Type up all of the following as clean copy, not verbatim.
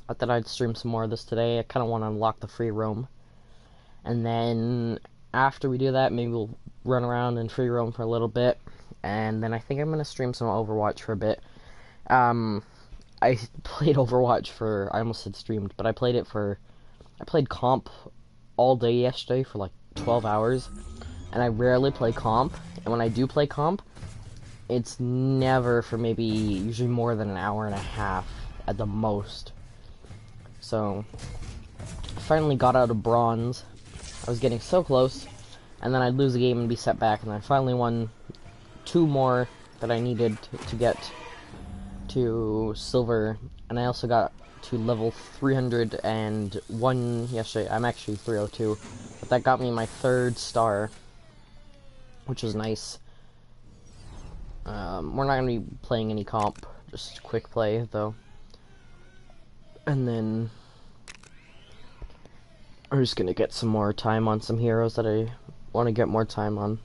I thought I'd stream some more of this today. I kind of want to unlock the free roam. And then after we do that, maybe we'll run around and free roam for a little bit. And then I think I'm going to stream some Overwatch for a bit. I played Overwatch for, I almost said streamed, but I played comp all day yesterday for like 12 hours. And I rarely play comp. And when I do play comp, it's never for usually more than an hour and a half at the most. So, I finally got out of bronze. I was getting so close, and then I'd lose a game and be set back, and I finally won 2 more that I needed to get to silver, and I also got to level 301 yesterday. I'm actually 302, but that got me my 3rd star, which was nice. We're not going to be playing any comp, just quick play, though. And then I'm just going to get some more time on some heroes that I want to get more time on.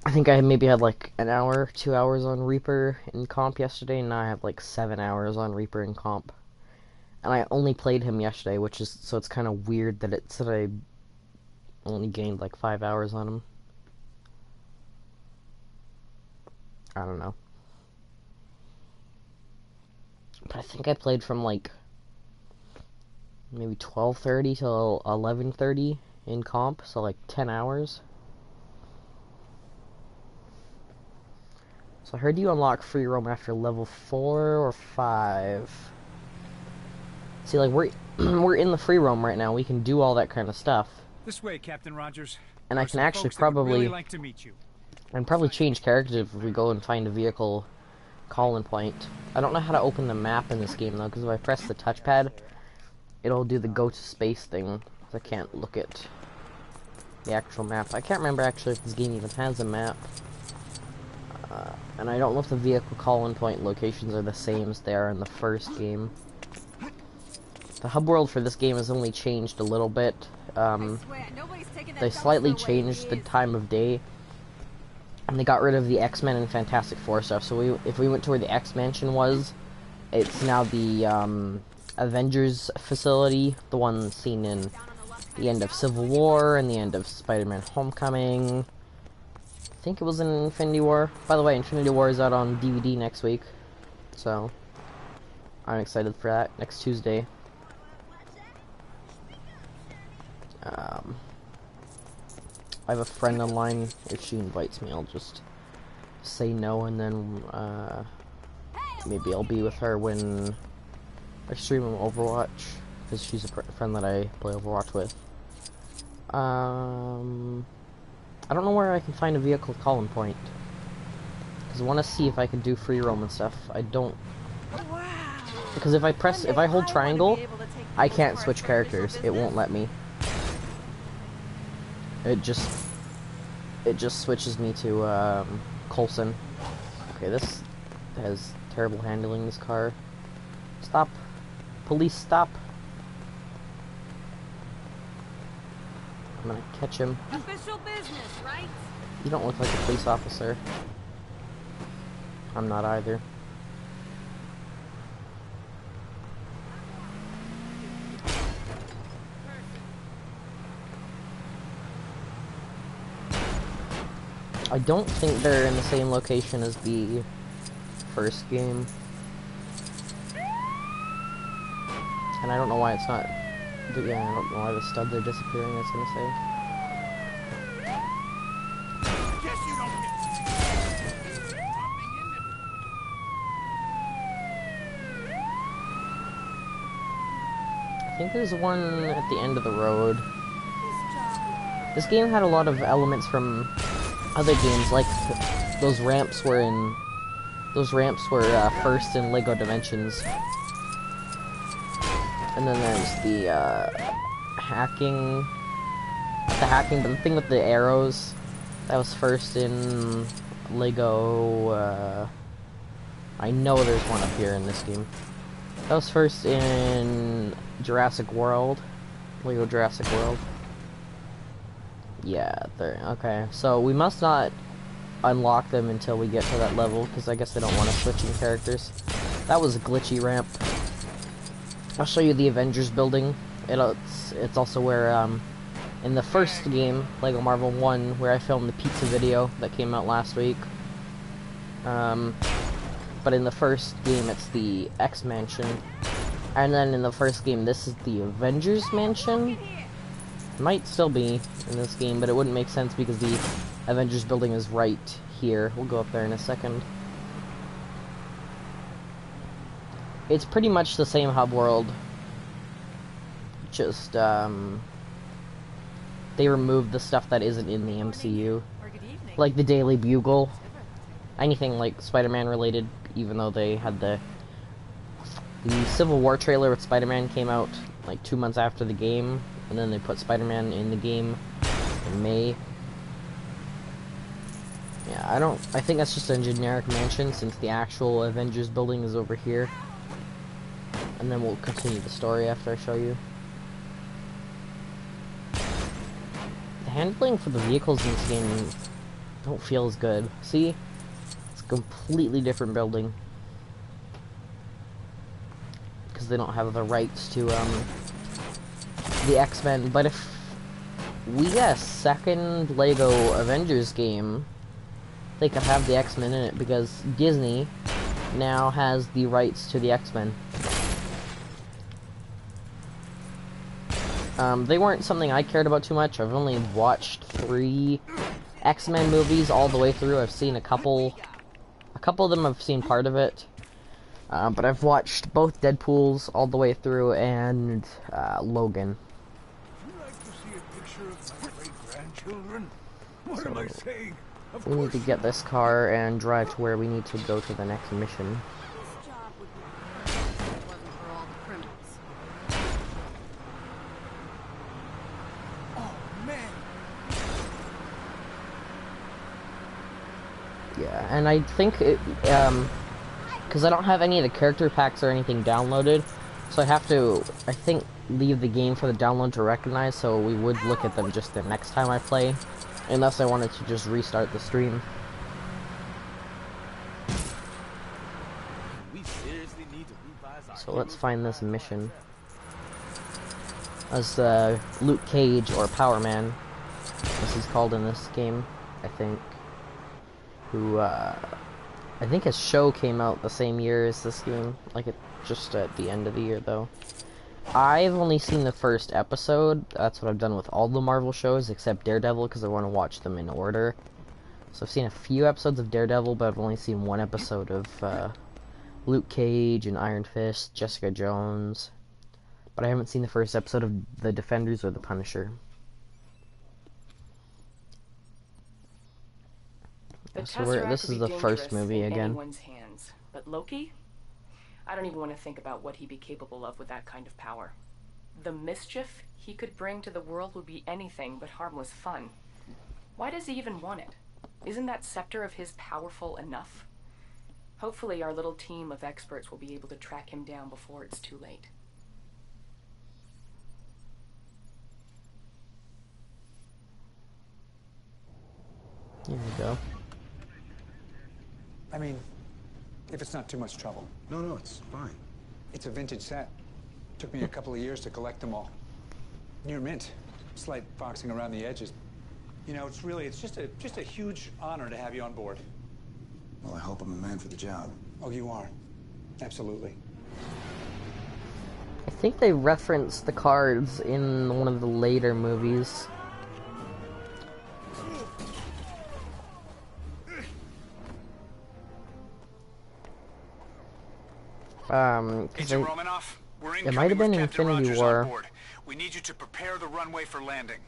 I think I maybe had like an hour, 2 hours on Reaper in comp yesterday, and now I have like 7 hours on Reaper in comp. And I only played him yesterday, so it's kind of weird that it said I only gained like 5 hours on him. I don't know. But I think I played from like maybe 12:30 till 11:30 in comp, so like 10 hours. So I heard you unlock free roam after level 4 or 5. See, like we're in the free roam right now. We can do all that kind of stuff. This way, Captain Rogers. And I can actually probably like to meet you. And probably change characters if we go and find a vehicle call-in point. I don't know how to open the map in this game though, because if I press the touchpad, it'll do the go to space thing. I can't look at the actual map. I can't remember actually if this game even has a map. And I don't know if the vehicle call-in point locations are the same as they are in the first game. The hub world for this game has only changed a little bit. They slightly changed the time of day. And they got rid of the X-Men and Fantastic Four stuff. So if we went to where the X-Mansion was, it's now the Avengers facility, the one seen in the end of Civil War and the end of Spider-Man Homecoming. I think it was in Infinity War. By the way, Infinity War is out on DVD next week, so I'm excited for that, next Tuesday. I have a friend online. If she invites me, I'll just say no, and then maybe I'll be with her when I stream on Overwatch, because she's a friend that I play Overwatch with. I don't know where I can find a vehicle call-in point, because I want to see if I can do free roam and stuff. I don't, because if I hold triangle, I can't switch characters. It won't let me. It just switches me to Coulson. Okay, this has terrible handling, this car. Stop. Police, stop. I'm gonna catch him. Official business, right? You don't look like a police officer. I'm not either. I don't think they're in the same location as the first game. And I don't know why it's not. Yeah, I don't know why the studs are disappearing, I was gonna say. I think there's one at the end of the road. This game had a lot of elements from other games, like those ramps were first in Lego Dimensions. And then there's the hacking, but the thing with the arrows, that was first in Lego, I know there's one up here in this game. That was first in Jurassic World, Lego Jurassic World. Yeah, there, okay, so we must not unlock them until we get to that level, because I guess they don't want us switching characters. That was a glitchy ramp. I'll show you the Avengers building. It's also where, in the first game, Lego Marvel 1, where I filmed the pizza video that came out last week. But in the first game, it's the X Mansion. And then in the first game, this is the Avengers Mansion. Might still be in this game, but it wouldn't make sense because the Avengers building is right here. We'll go up there in a second. It's pretty much the same hub world. Just, they removed the stuff that isn't in the MCU. Like the Daily Bugle. Anything like Spider-Man related, even though they had the Civil War trailer with Spider-Man came out like 2 months after the game, and then they put Spider-Man in the game in May. Yeah, I think that's just a generic mansion since the actual Avengers building is over here. And then we'll continue the story after I show you. The handling for the vehicles in this game don't feel as good. See? It's a completely different building. Because they don't have the rights to, the X-Men. But if we get a second Lego Avengers game, they could have the X-Men in it, because Disney now has the rights to the X-Men. They weren't something I cared about too much. I've only watched 3 X-Men movies all the way through. I've seen a couple of them I've seen part of it. But I've watched both Deadpools all the way through and Logan. Would you like to see a picture of my great-grandchildren? What So, am I saying? Of we need course to get this car and drive to where we need to go to the next mission. This job would be perfect if it wasn't for all the criminals. Oh, man. Yeah, and I think it, because I don't have any of the character packs or anything downloaded, so I have to, I think, leave the game for the download to recognize, so we would look at them just the next time I play, unless I wanted to just restart the stream. So let's find this mission. As Luke Cage, or Power Man, as he's called in this game, I think, who, I think his show came out the same year as this game, like just at the end of the year though. I've only seen the first episode. That's what I've done with all the Marvel shows except Daredevil because I want to watch them in order. So I've seen a few episodes of Daredevil, but I've only seen 1 episode of Luke Cage and Iron Fist, Jessica Jones. But I haven't seen the first episode of The Defenders or The Punisher. So this is the first movie again. Hands. But Loki? I don't even want to think about what he'd be capable of with that kind of power. The mischief he could bring to the world would be anything but harmless fun. Why does he even want it? Isn't that scepter of his powerful enough? Hopefully our little team of experts will be able to track him down before it's too late. Here we go. I mean, if it's not too much trouble. No, it's fine. It's a vintage set. Took me a couple of years to collect them all. Near mint. Slight foxing around the edges. You know, it's just a huge honor to have you on board. Well, I hope I'm the man for the job. Oh, you are. Absolutely. I think they referenced the cards in one of the later movies. Agent Romanoff, we're it might have been Infinity War. We need you to prepare the runway for landing.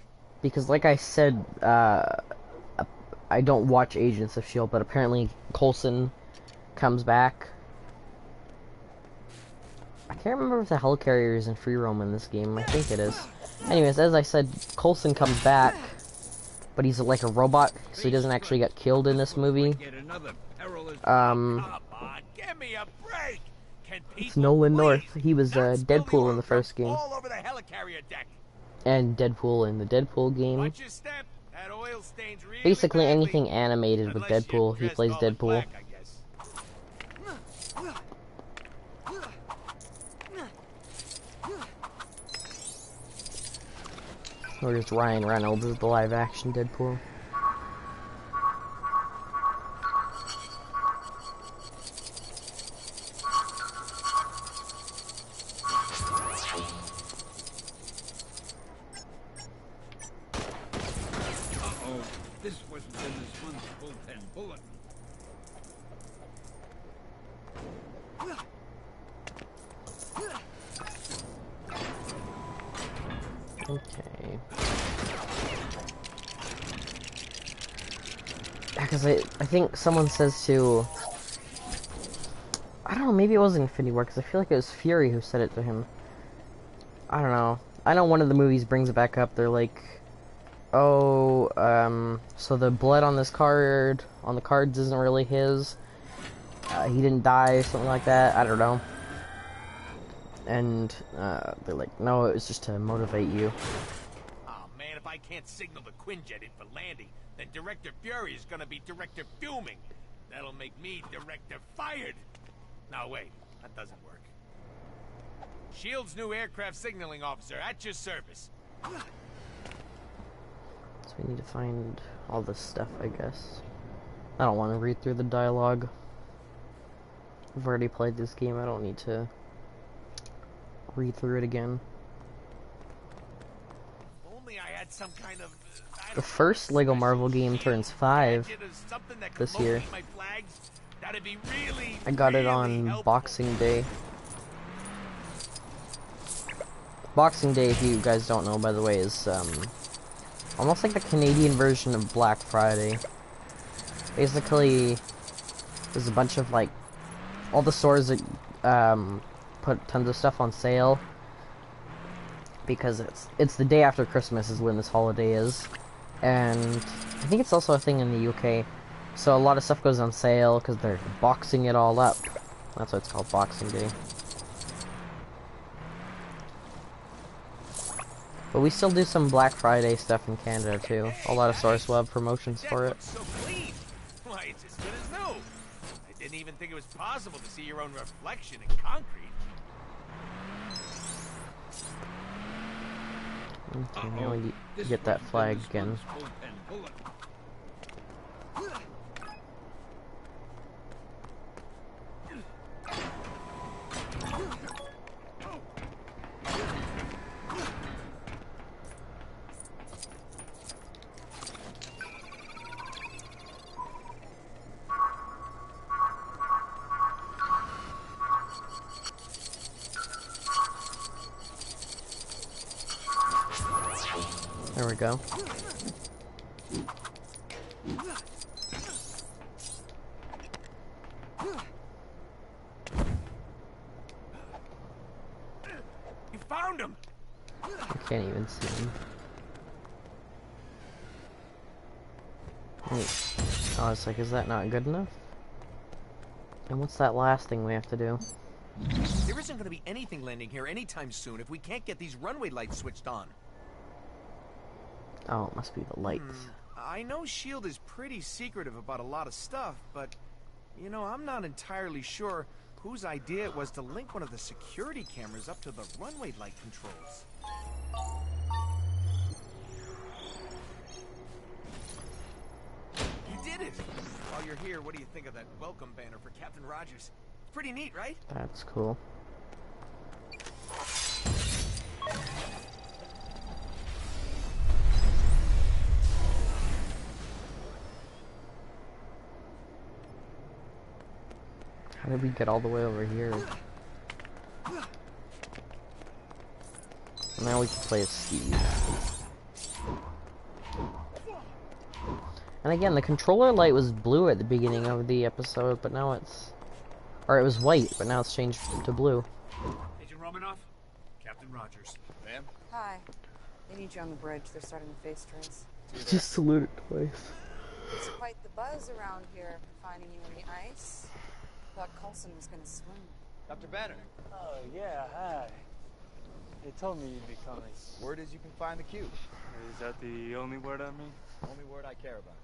Because, like I said, I don't watch Agents of S.H.I.E.L.D., but apparently Coulson comes back. I can't remember if the Helicarrier is in free roam in this game. I think it is. Anyways, as I said, Coulson comes back, but he's like a robot, so he doesn't actually get killed in this movie. It's Nolan North. He was Deadpool in the first game. And Deadpool in the Deadpool game. Basically anything animated with Deadpool, he plays Deadpool. Or just Ryan Reynolds as the live-action Deadpool. Uh-oh. This wasn't in this one's bullpen bullet. Okay. Because I think someone says to... I don't know, maybe it was Infinity War, because I feel like it was Fury who said it to him. I don't know. I know one of the movies brings it back up. They're like, oh, so the blood on this card, on the cards isn't really his. He didn't die, something like that. I don't know. And they're like, no, it was just to motivate you. Oh man, if I can't signal the Quinjet in for landing, then Director Fury is gonna be Director Fuming. That'll make me Director Fired. No, wait, that doesn't work. SHIELD's new aircraft signaling officer at your service. So we need to find all this stuff, I guess. I don't want to read through the dialogue. I've already played this game, I don't need to read through it again. If only I had some kind of... The first LEGO Marvel game turns 5 this year. That'd be really, I got it really on helpful. Boxing Day. Boxing Day, if you guys don't know, by the way, is almost like the Canadian version of Black Friday. Basically, there's a bunch of, like, all the stores that put tons of stuff on sale, because it's the day after Christmas is when this holiday is, and I think it's also a thing in the UK. So a lot of stuff goes on sale because they're boxing it all up. That's why it's called Boxing Day. But we still do some Black Friday stuff in Canada too. A lot of stores will have promotions for it. So clean. Why, it's as good as new. I didn't even think it was possible to see your own reflection in concrete. Okay, now we get that flag again. There we go. You found him. I can't even see him. Wait. Oh, it's like, is that not good enough? And what's that last thing we have to do? There isn't going to be anything landing here anytime soon if we can't get these runway lights switched on. Oh, it must be the lights. I know S.H.I.E.L.D. is pretty secretive about a lot of stuff, but, you know, I'm not entirely sure whose idea it was to link one of the security cameras up to the runway light controls. You did it! While you're here, what do you think of that welcome banner for Captain Rogers? It's pretty neat, right? That's cool. How did we get all the way over here? Now we can play as Steve. And again, the controller light was blue at the beginning of the episode, but now it's... Or it was white, but now it's changed to blue. Agent Romanoff, Captain Rogers. Ma'am? Hi. They need you on the bridge. They're starting the face trace. Just saluted twice. It's quite the buzz around here for finding you in the ice. Thought Coulson was gonna swim. Dr. Banner. Oh, yeah, hi. They told me you'd be coming. Word is you can find the cube. Is that the only word on me? Only word I care about.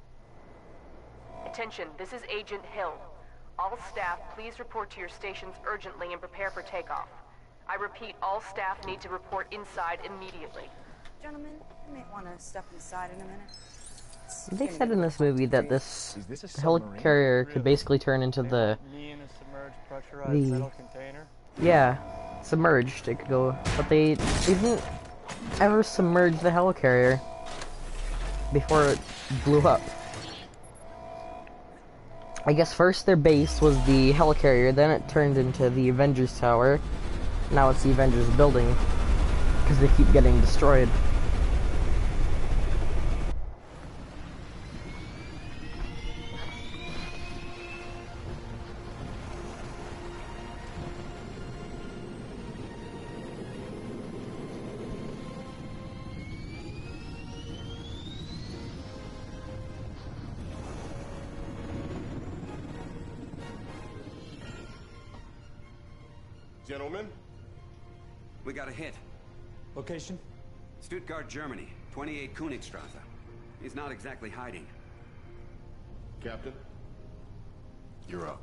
Attention, this is Agent Hill. All staff, please report to your stations urgently and prepare for takeoff. I repeat, all staff need to report inside immediately. Gentlemen, you might want to step inside in a minute. They said in this movie that this Is this a helicarrier could basically turn into the Me in a submerged pressurized metal container. yeah, submerged. It could go, but they didn't ever submerge the helicarrier before it blew up. I guess first their base was the helicarrier, then it turned into the Avengers Tower. Now it's the Avengers building because they keep getting destroyed. Gentlemen? We got a hit. Location? Stuttgart, Germany. 28 Königstrasse. He's not exactly hiding. Captain? You're up.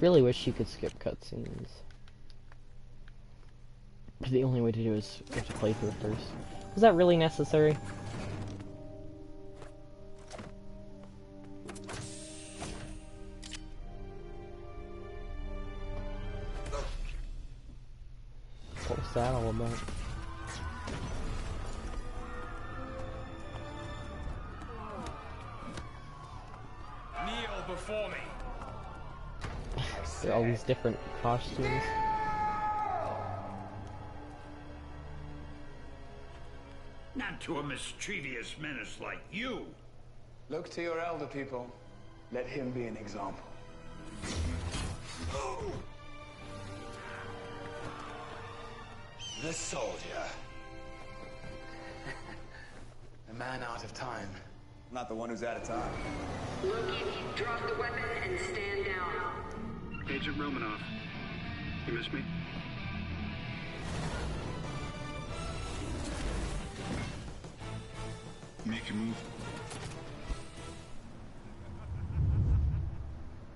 Really wish you could skip cutscenes. But the only way to do it is you have to play through it first. Was that really necessary? What was that all about? Kneel before me. All these different costumes. Not to a mischievous menace like you. Look to your elder people. Let him be an example. The soldier. A man out of time. Not the one who's out of time. Loki, drop the weapon and stand down. Agent Romanoff, you miss me? Make your move.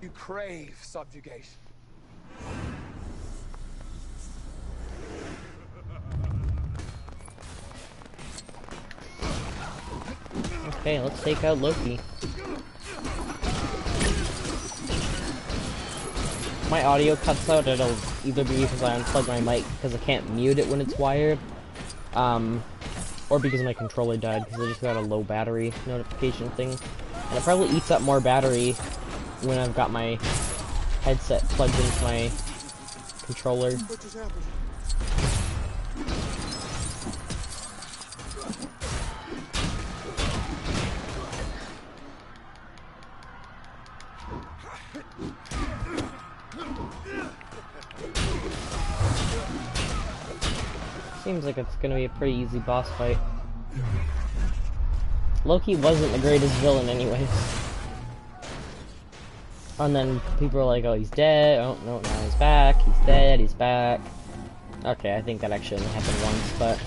You crave subjugation. Okay, let's take out Loki. My audio cuts out, it'll either be because I unplug my mic because I can't mute it when it's wired, or because my controller died because I just got a low battery notification thing. And it probably eats up more battery when I've got my headset plugged into my controller. What just happened? Seems like it's gonna be a pretty easy boss fight. Loki wasn't the greatest villain anyways. And then people are like, oh, he's dead. Oh, no, now he's back. He's dead. He's back. Okay, I think that actually only happened once, but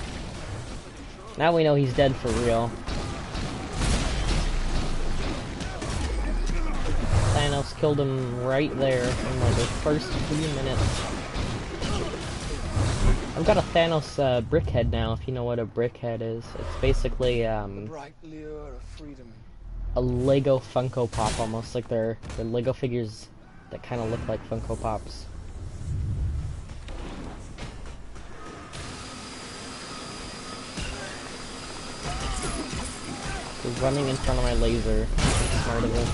now we know he's dead for real. Thanos killed him right there in like the first few minutes. I've got a Thanos brickhead now, if you know what a brickhead is. It's basically Bright lure of freedom. a Lego Funko Pop, almost like they're Lego figures that kind of look like Funko Pops. He's running in front of my laser. Smart of him.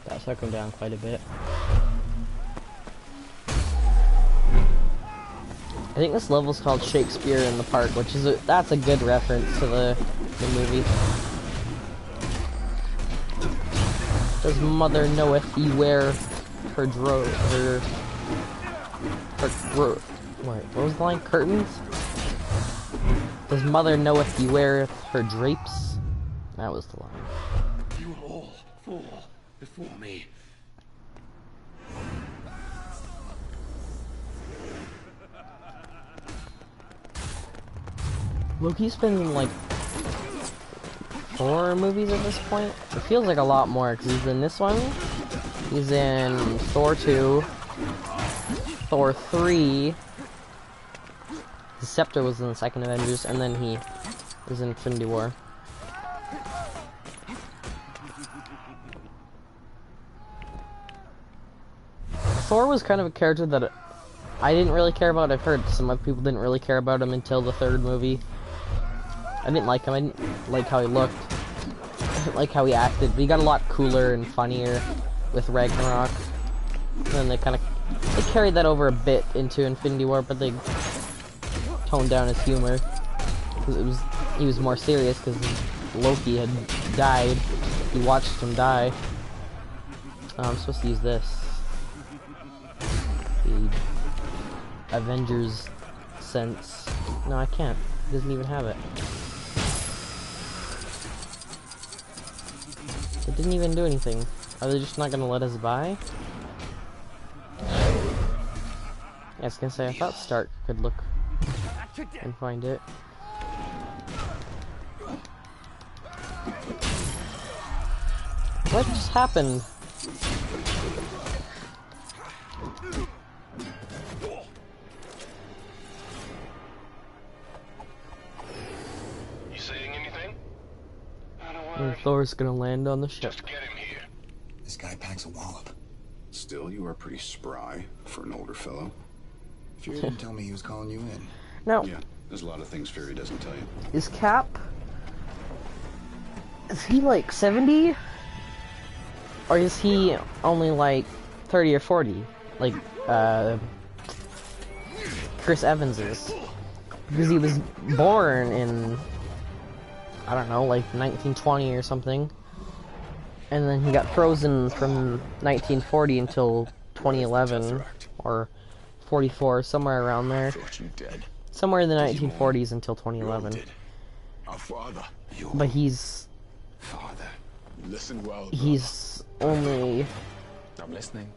That took him down quite a bit. I think this level's called Shakespeare in the Park, which is that's a good reference to the movie. Does mother knoweth ye where her wait, what was the line? Curtains? Does mother know if he weareth her drapes? That was the line. You all fall before me. Loki's been in like 4 movies at this point. It feels like a lot more because he's in this one. He's in Thor 2, Thor 3. The Scepter was in the second Avengers, and then he was in Infinity War. Thor was kind of a character that I didn't really care about. I've heard some other people didn't really care about him until the 3rd movie. I didn't like him. I didn't like how he looked. I didn't like how he acted. But he got a lot cooler and funnier with Ragnarok. And then they carried that over a bit into Infinity War, but they toned down his humor because he was more serious because Loki had died. He watched him die. Oh, I'm supposed to use this. The Avengers sense. No, I can't. He doesn't even have it. It didn't even do anything. Are they just not gonna let us buy? Yeah, I was gonna say, I thought Stark could look and find it. What just happened? You saying anything? And Thor's gonna land on the ship. Just get him here. This guy packs a wallop. Still, you are pretty spry for an older fellow. Fury didn't tell me he was calling you in. No. Yeah, there's a lot of things Fury doesn't tell you. Is Cap... Is he like 70? Or is he only like 30 or 40? Like, Chris Evans is. Because he was born in, I don't know, like 1920 or something. And then he got frozen from 1940 until 2011. Or 44, somewhere around there. Somewhere in the 1940s until 2011. Our father. But he's... Father. Listen well, he's only... I'm listening.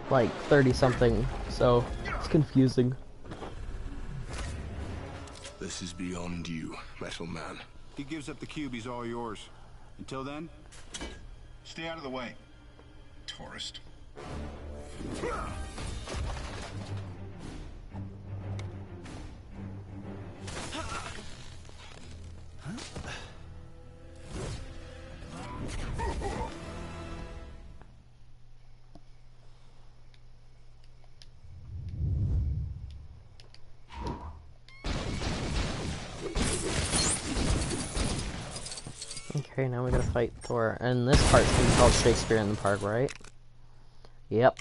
like 30 something, so it's confusing. This is beyond you, Metal Man. He gives up the cube, he's all yours. Until then, stay out of the way. Tourist. Okay, now we gotta fight Thor. And this part's gonna be called Shakespeare in the Park, right? Yep.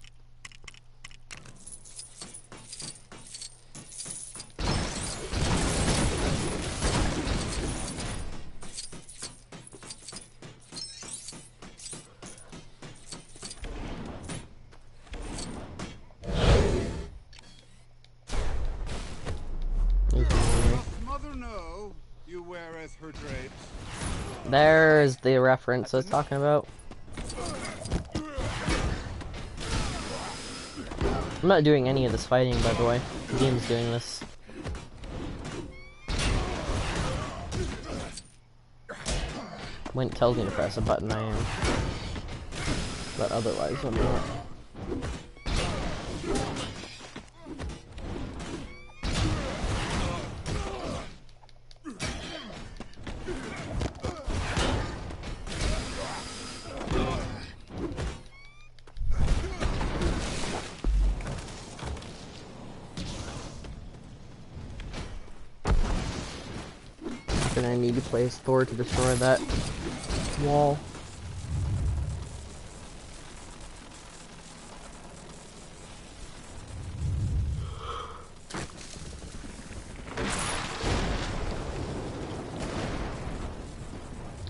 Mother know you weareth her drapes. There's the reference I was talking about. I'm not doing any of this fighting, by the way. The game's doing this. When it tells me to press a button, I am. But otherwise, I'm not. And I need to place Thor to destroy that wall.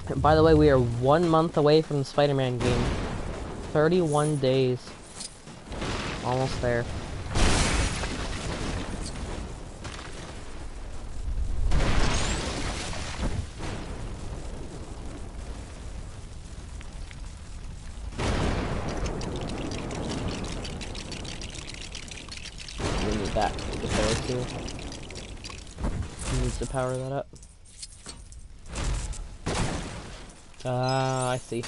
And by the way, we are 1 month away from the Spider-Man game. 31 days. Almost there. that to compare it to. He needs to power that up. I see.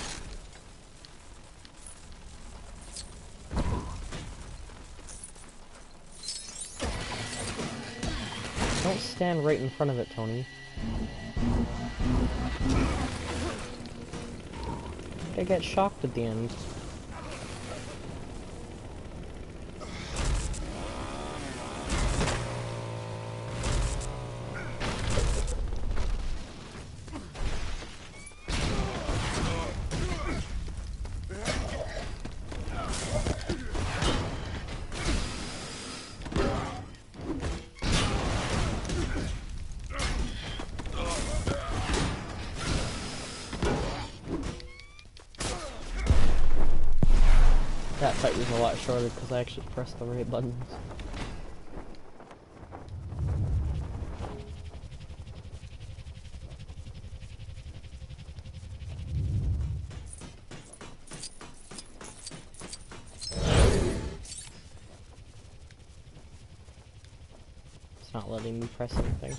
Don't stand right in front of it, Tony. I get shocked at the end. That fight was a lot shorter because I actually pressed the right buttons. It's not letting me press anything.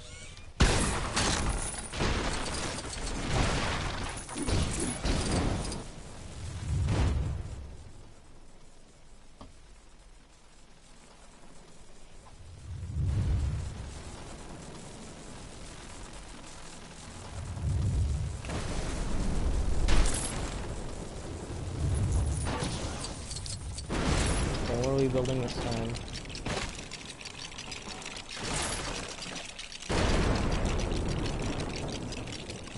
What are we building this time?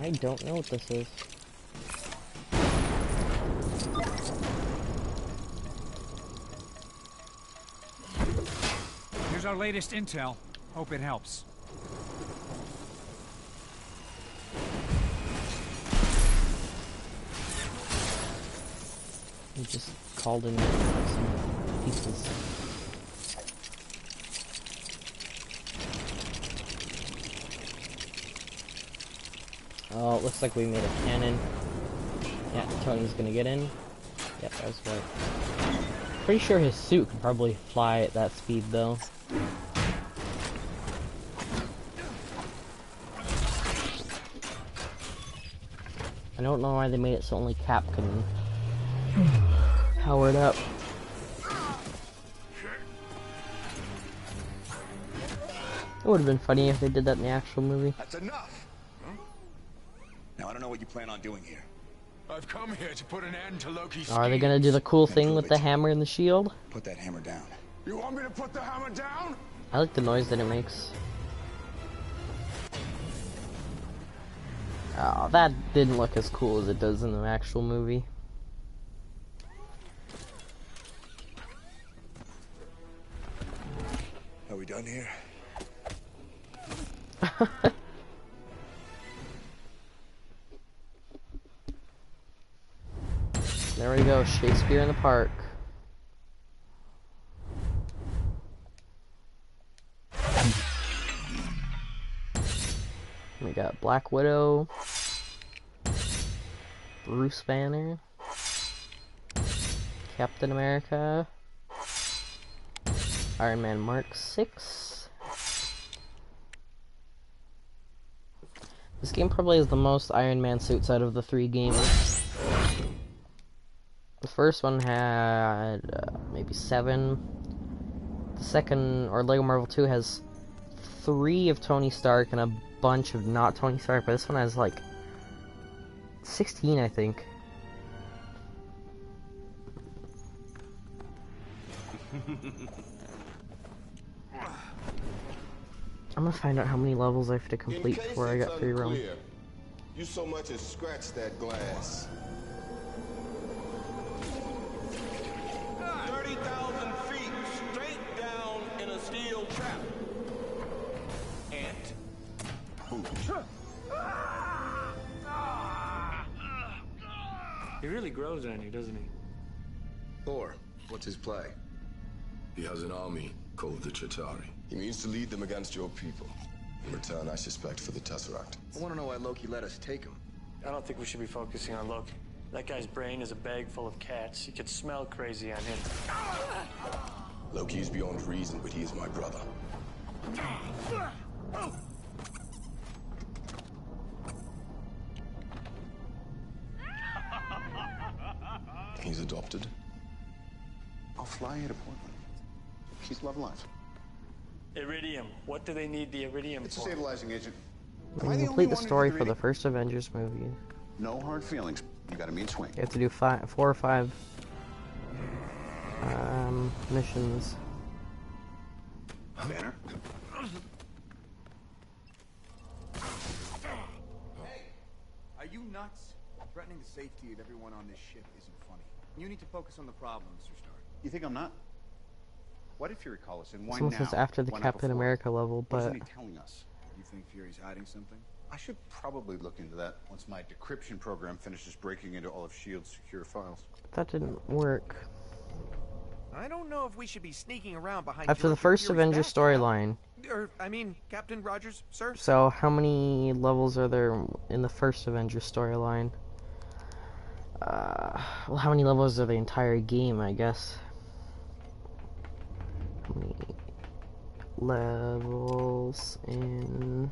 I don't know what this is. Here's our latest intel. Hope it helps. We just called in some pieces. Oh, it looks like we made a cannon. Yeah, Tony's gonna get in. Yep, that was right. Pretty sure his suit could probably fly at that speed, though. I don't know why they made it so only Cap can power it up. It would have been funny if they did that in the actual movie. That's enough! Huh? Now, I don't know what you plan on doing here. I've come here to put an end to Loki's Are they gonna do the cool thing prove with it. the hammer and the shield? Put that hammer down. You want me to put the hammer down? I like the noise that it makes. Oh, that didn't look as cool as it does in the actual movie. Are we done here? There we go, Shakespeare in the Park. We got Black Widow, Bruce Banner, Captain America, Iron Man Mark 6. This game probably has the most Iron Man suits out of the 3 games. The first one had maybe 7. The second, or Lego Marvel 2, has 3 of Tony Stark and a bunch of not Tony Stark, but this one has like 16, I think. I'm gonna find out how many levels I have to complete before I got free roam. You so much as scratch that glass. 30,000 feet straight down in a steel trap. Ant. He really grows on you, doesn't he? Thor, what's his play? He has an army called the Chitauri. He means to lead them against your people. In return, I suspect for the Tesseract. I want to know why Loki let us take him. I don't think we should be focusing on Loki. That guy's brain is a bag full of cats. You could smell crazy on him. Loki is beyond reason, but he is my brother. He's adopted. I'll fly you to Portland. She's love life. Iridium. What do they need the iridium It's a for? stabilizing agent. You can complete the story for the first Avengers movie. No hard feelings. You got a mean swing. You have to do 4 or 5 missions. Banner? Hey! Are you nuts? Threatening the safety of everyone on this ship isn't funny. You need to focus on the problem, Mr. Stark. You think I'm not? Why did Fury call us, and why Someone now? says after the Why not Captain before? America level, What isn't but he telling us? You think Fury's hiding something? I should probably look into that once my decryption program finishes breaking into all of S.H.I.E.L.'s secure files. that didn't work. I don't know if we should be sneaking around behind After the Director first Fury's Avengers back, you know? storyline. Or, I mean, Captain Rogers, sir? So, how many levels are there in the first Avengers storyline? Well, how many levels are the entire game, I guess? How many levels in...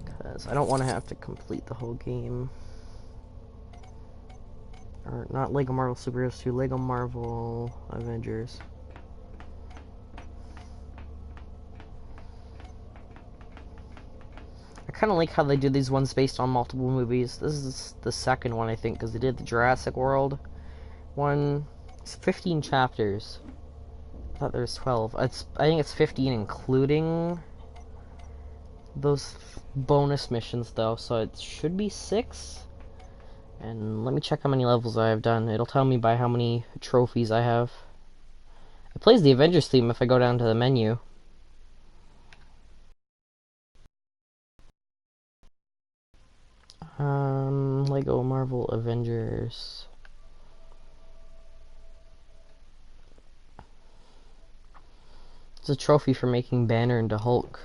Because I don't want to have to complete the whole game. Or, not Lego Marvel Superheroes 2, Lego Marvel Avengers. I kind of like how they do these ones based on multiple movies. This is the second one, I think, because they did the Jurassic World one. It's 15 chapters. I thought there was 12. I think it's 15 including those bonus missions, though, so it should be 6. And let me check how many levels I have done. It'll tell me by how many trophies I have. It plays the Avengers theme if I go down to the menu. Lego Marvel Avengers. It's a trophy for making Banner into Hulk.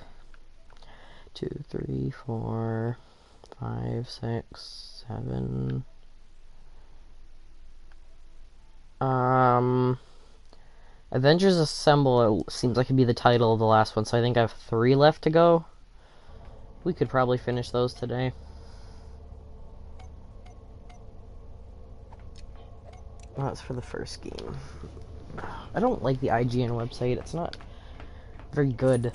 2, 3, 4, 5, 6, 7. Avengers Assemble, it seems like it'd be the title of the last one, so I think I have 3 left to go. We could probably finish those today. Well, that's for the first game. I don't like the IGN website, it's not very good.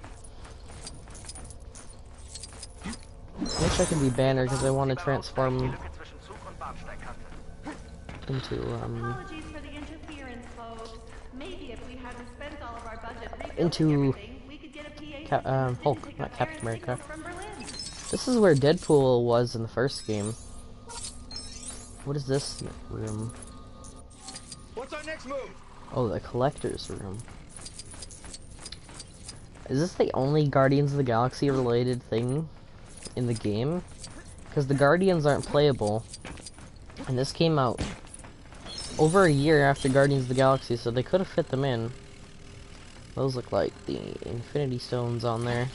I wish I could be Banner because I want to transform into, Apologies for the interference, folks. Maybe if we hadn't spent all of our budget into everything, we could get a PA Hulk, not Captain America. This is where Deadpool was in the first game. What is this room? What's our next move? Oh, the collector's room. Is this the only Guardians of the Galaxy related thing in the game? Because the Guardians aren't playable. And this came out over a year after Guardians of the Galaxy, so they could have fit them in. Those look like the Infinity Stones on there.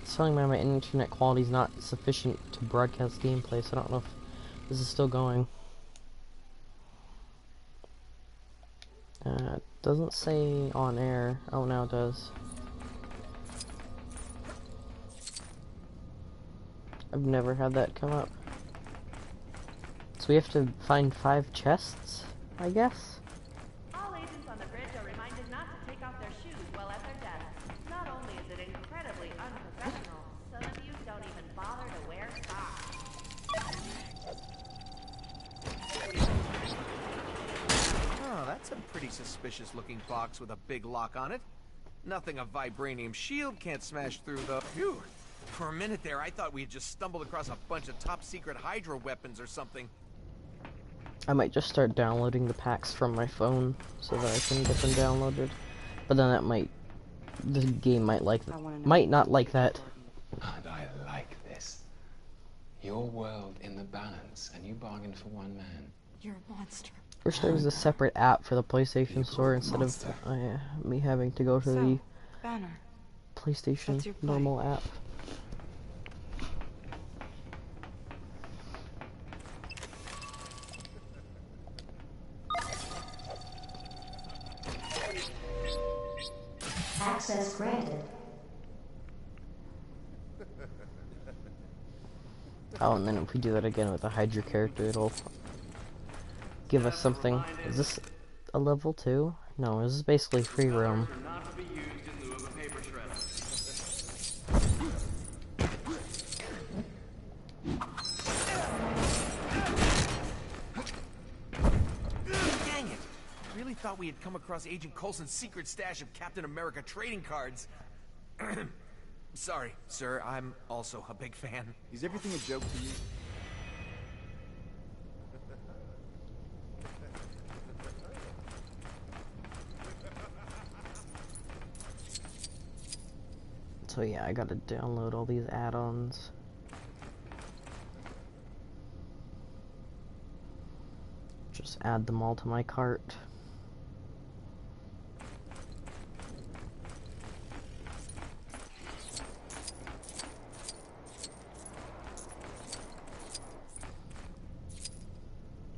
It's telling me my internet quality is not sufficient to broadcast gameplay, so I don't know if this is still going. It doesn't say on air. Oh, now it does. I've never had that come up. So we have to find 5 chests, I guess? All agents on the bridge are reminded not to take off their shoes while at their desks. Not only is it incredibly unprofessional, some of you don't even bother to wear socks. Oh, that's a pretty suspicious looking box with a big lock on it. Nothing a vibranium shield can't smash through, though. Phew. For a minute there, I thought we had just stumbled across a bunch of top-secret Hydra weapons or something. I might just start downloading the packs from my phone so that I can get them downloaded. But then that might... the game might not like that. And I like this. Your world in the balance, and you bargained for one man. You're a monster. Wish there was a separate app for the PlayStation Store instead of me having to go to the Banner, PlayStation normal app. Access granted. Oh, and then if we do that again with the Hydra character, it'll give us something. Is this a level 2? No, this is basically free roam. Dang it! I really thought we had come across Agent Coulson's secret stash of Captain America trading cards. Sorry, sir, I'm also a big fan. Is everything a joke to you? So yeah, I gotta download all these add-ons. Just add them all to my cart.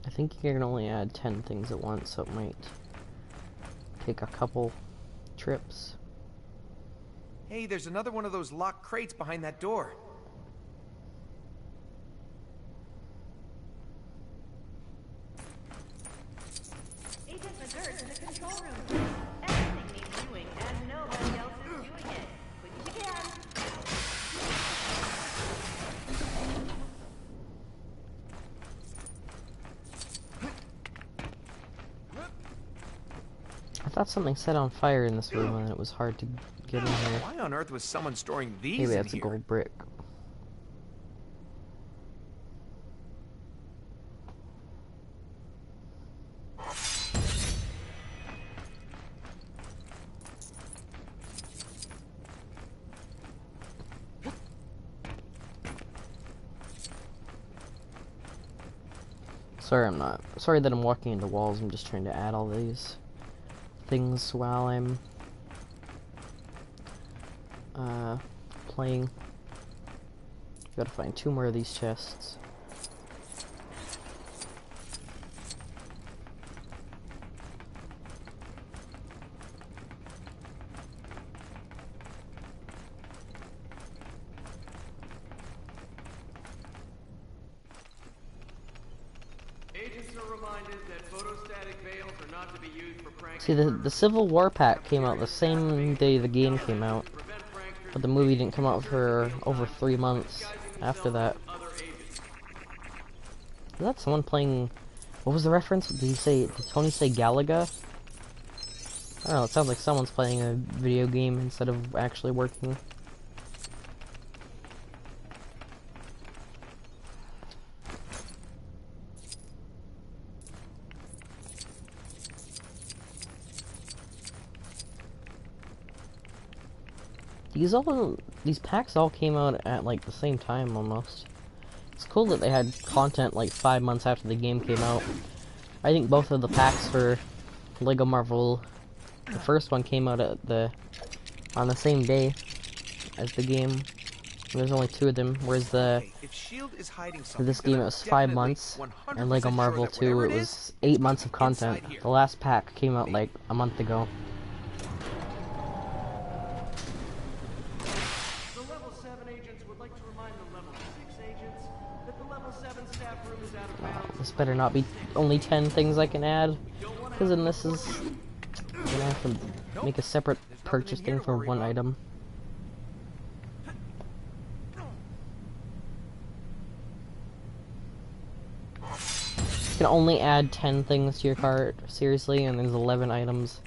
I think you can only add 10 things at once, so it might take a couple trips. Hey, there's another one of those locked crates behind that door. Agent McGirt in the control room. Everything needs doing, and nobody else is doing it. Which you can. I thought something set on fire in this room and it was hard to get in here. Why on earth was someone storing these Maybe in that's a here? gold brick. Sorry that I'm walking into walls. I'm just trying to add all these things while I'm playing. Gotta find 2 more of these chests. Agents are reminded that photostatic veils are not to be used for pranking. See, the Civil War pack came out the same day the game came out, but the movie didn't come out for over 3 months after that. Is that someone playing... What was the reference? Did Tony say Galaga? I don't know, it sounds like someone's playing a video game instead of actually working. These packs all came out at like the same time almost. It's cool that they had content like 5 months after the game came out. I think both of the packs for Lego Marvel, the first one came out on the same day as the game. There's only 2 of them, whereas for this game it was 5 months, and Lego Marvel 2 it was 8 months of content. The last pack came out like a month ago. This better not be only 10 things I can add, because then this is gonna have to make a separate purchase thing for one item. You can only add 10 things to your cart, seriously, and there's 11 items.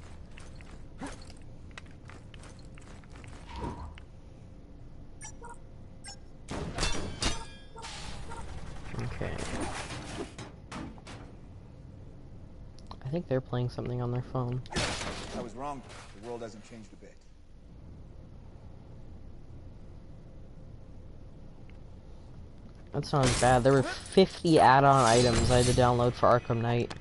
Okay. I think they're playing something on their phone. I was wrong. The world hasn't changed a bit. That's not as bad. There were 50 add-on items I had to download for Arkham Knight.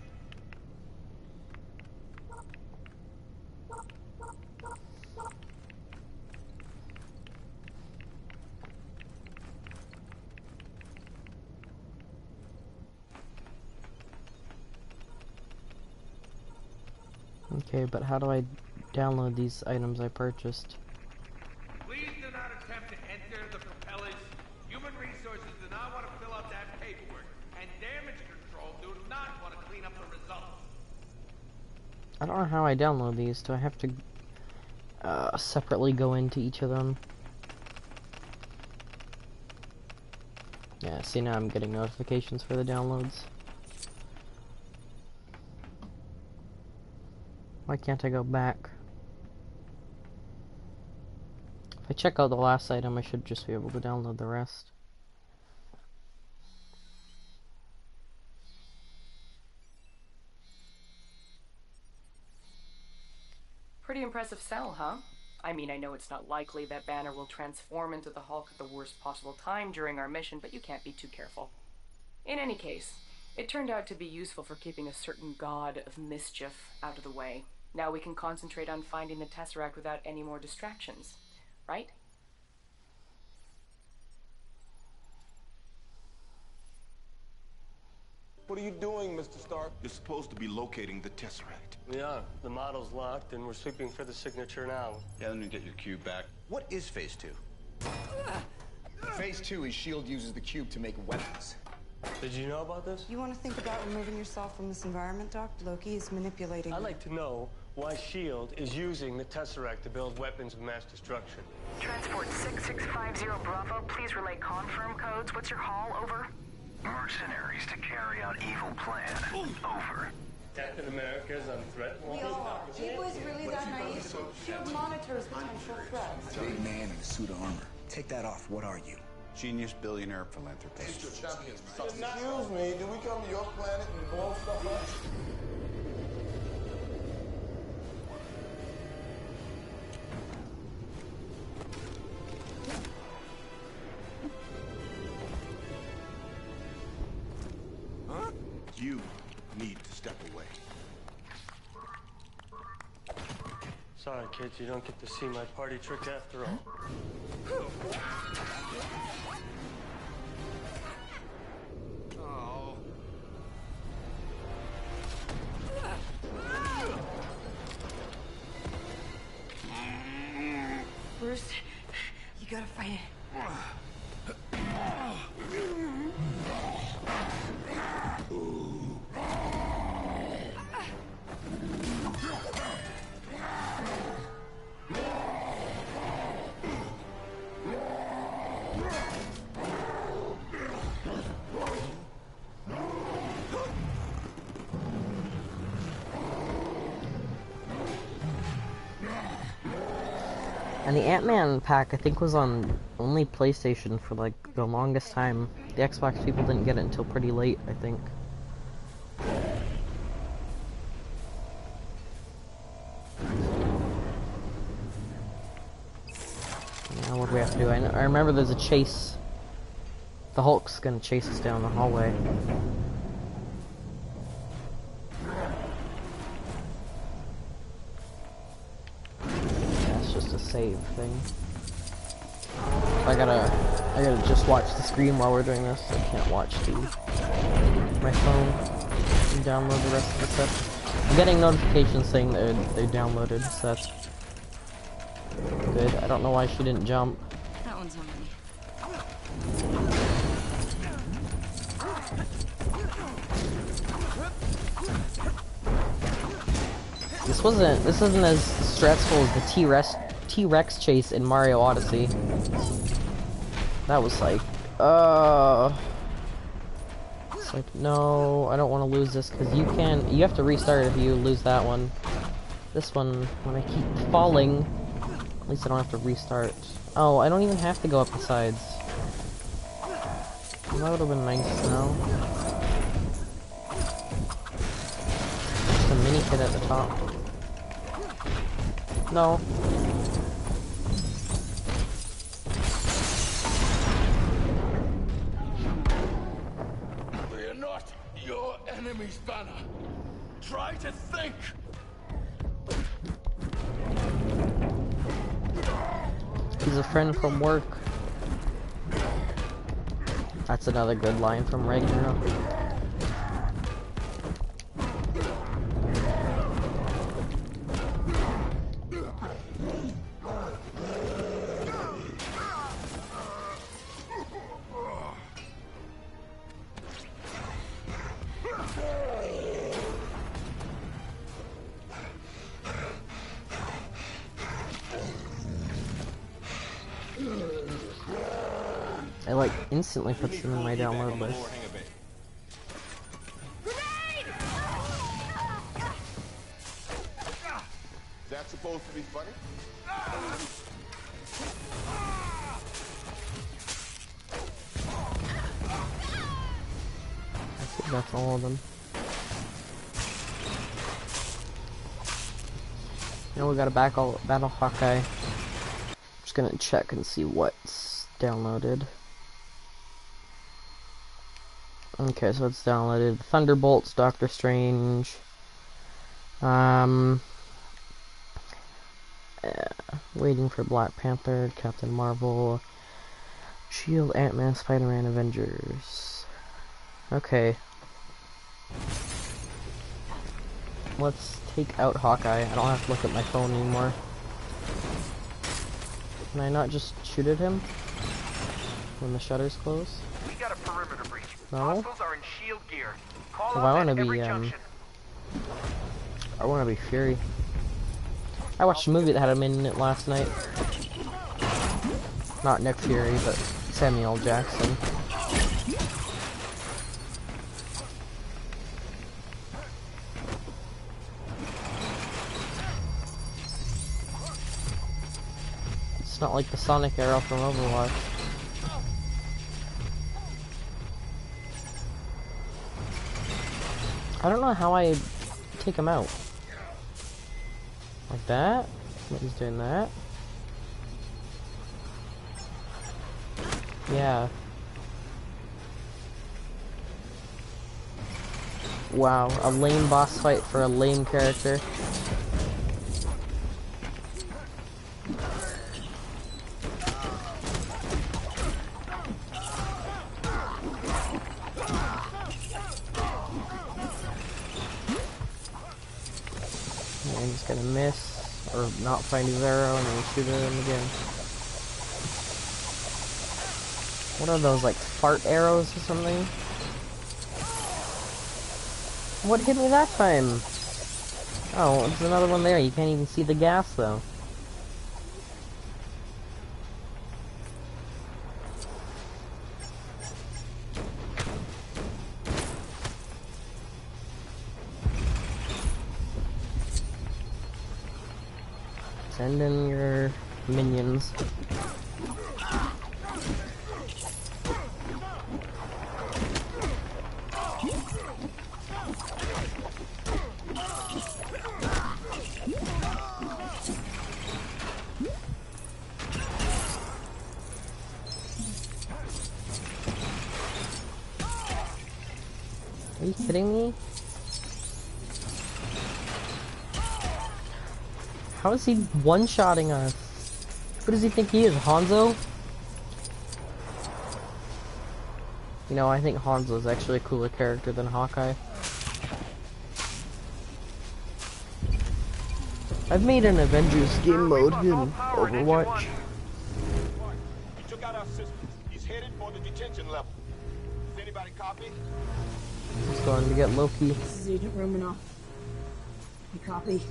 Okay, but how do I download these items I purchased. Please do not attempt to enter the propellers. Human resources do not want to fill out that paperwork, and damage control do not want to clean up the results. I don't know how I download these. Do I have to separately go into each of them? Yeah, see, now I'm getting notifications for the downloads. Why can't I go back? If I check out the last item, I should just be able to download the rest. Pretty impressive cell, huh? I mean, I know it's not likely that Banner will transform into the Hulk at the worst possible time during our mission, but you can't be too careful. In any case, it turned out to be useful for keeping a certain god of mischief out of the way. Now we can concentrate on finding the Tesseract without any more distractions, right? What are you doing, Mr. Stark? You're supposed to be locating the Tesseract. We are. The model's locked, and we're sweeping for the signature now. Yeah, let me get your cube back. What is Phase 2? Phase 2 is S.H.I.E.L.D. uses the cube to make weapons. Did you know about this? You want to think about removing yourself from this environment, Doc? Loki is manipulating. I'd like to know why S.H.I.E.L.D. is using the Tesseract to build weapons of mass destruction. Transport 6650 Bravo, please relay confirm codes. What's your haul? Over. Mercenaries to carry out evil plan. Over. Captain America's on threat We list? are. People is really that naive. S.H.I.E.L.D. monitors potential threats. Big man in a suit of armor. Take that off. What are you? Genius, billionaire, philanthropist. Excuse me, do we come to your planet and blow stuff up? You need to step away. Sorry, kids, you don't get to see my party trick after all. Oh. Bruce, you gotta fight it. And the Ant-Man pack, I think, was on only PlayStation for, like, the longest time. The Xbox people didn't get it until pretty late, I think. Now what do we have to do? I remember there's a chase. The Hulk's gonna chase us down the hallway. Save thing. I gotta just watch the screen while we're doing this. I can't watch my phone and download the rest of the stuff. I'm getting notifications saying that they downloaded, so that's good. I don't know why she didn't jump. That one's on me. This isn't as stressful as the T-Rex chase in Mario Odyssey. That was like, it's like, no, I don't want to lose this, because you have to restart if you lose that one. This one, when I keep falling, at least I don't have to restart. Oh, I don't even have to go up the sides. Well, that would have been nice to know. Just a mini kit at the top. No. We're not your enemies, Banner. Try to think. He's a friend from work. That's another good line from Ragnarok. It like instantly puts them in my download list. Is that supposed to be funny? I think that's all of them. Now we got a battle Hawkeye. Just gonna check and see what's downloaded. Okay, so it's downloaded Thunderbolts, Doctor Strange, waiting for Black Panther, Captain Marvel, Shield, Ant-Man, Spider-Man, Avengers. Okay. Let's take out Hawkeye. I don't have to look at my phone anymore. Can I not just shoot at him when the shutters close? We got a perimeter breach. No? Hostiles are in shield gear. Call Well, I up wanna at every be, junction. I wanna be Fury. I watched a movie that had him in it last night. Not Nick Fury, but Samuel Jackson. It's not like the Sonic arrow from Overwatch. I don't know how I take him out. Like that? He's doing that. Yeah. Wow, a lame boss fight for a lame character. And he's gonna miss, or not find his arrow, and then shoot at him again. What are those, like fart arrows or something? What hit me that time? Oh, there's another one there. You can't even see the gas though. Send in your minions. Are you kidding me? How is he one-shotting us? Who does he think he is, Hanzo? You know, I think Hanzo is actually a cooler character than Hawkeye. I've made an Avengers game mode in Overwatch. He took out our systems. He's headed for the detention level. Does anybody copy? He's going to get Loki. This is Agent Romanoff. You copy?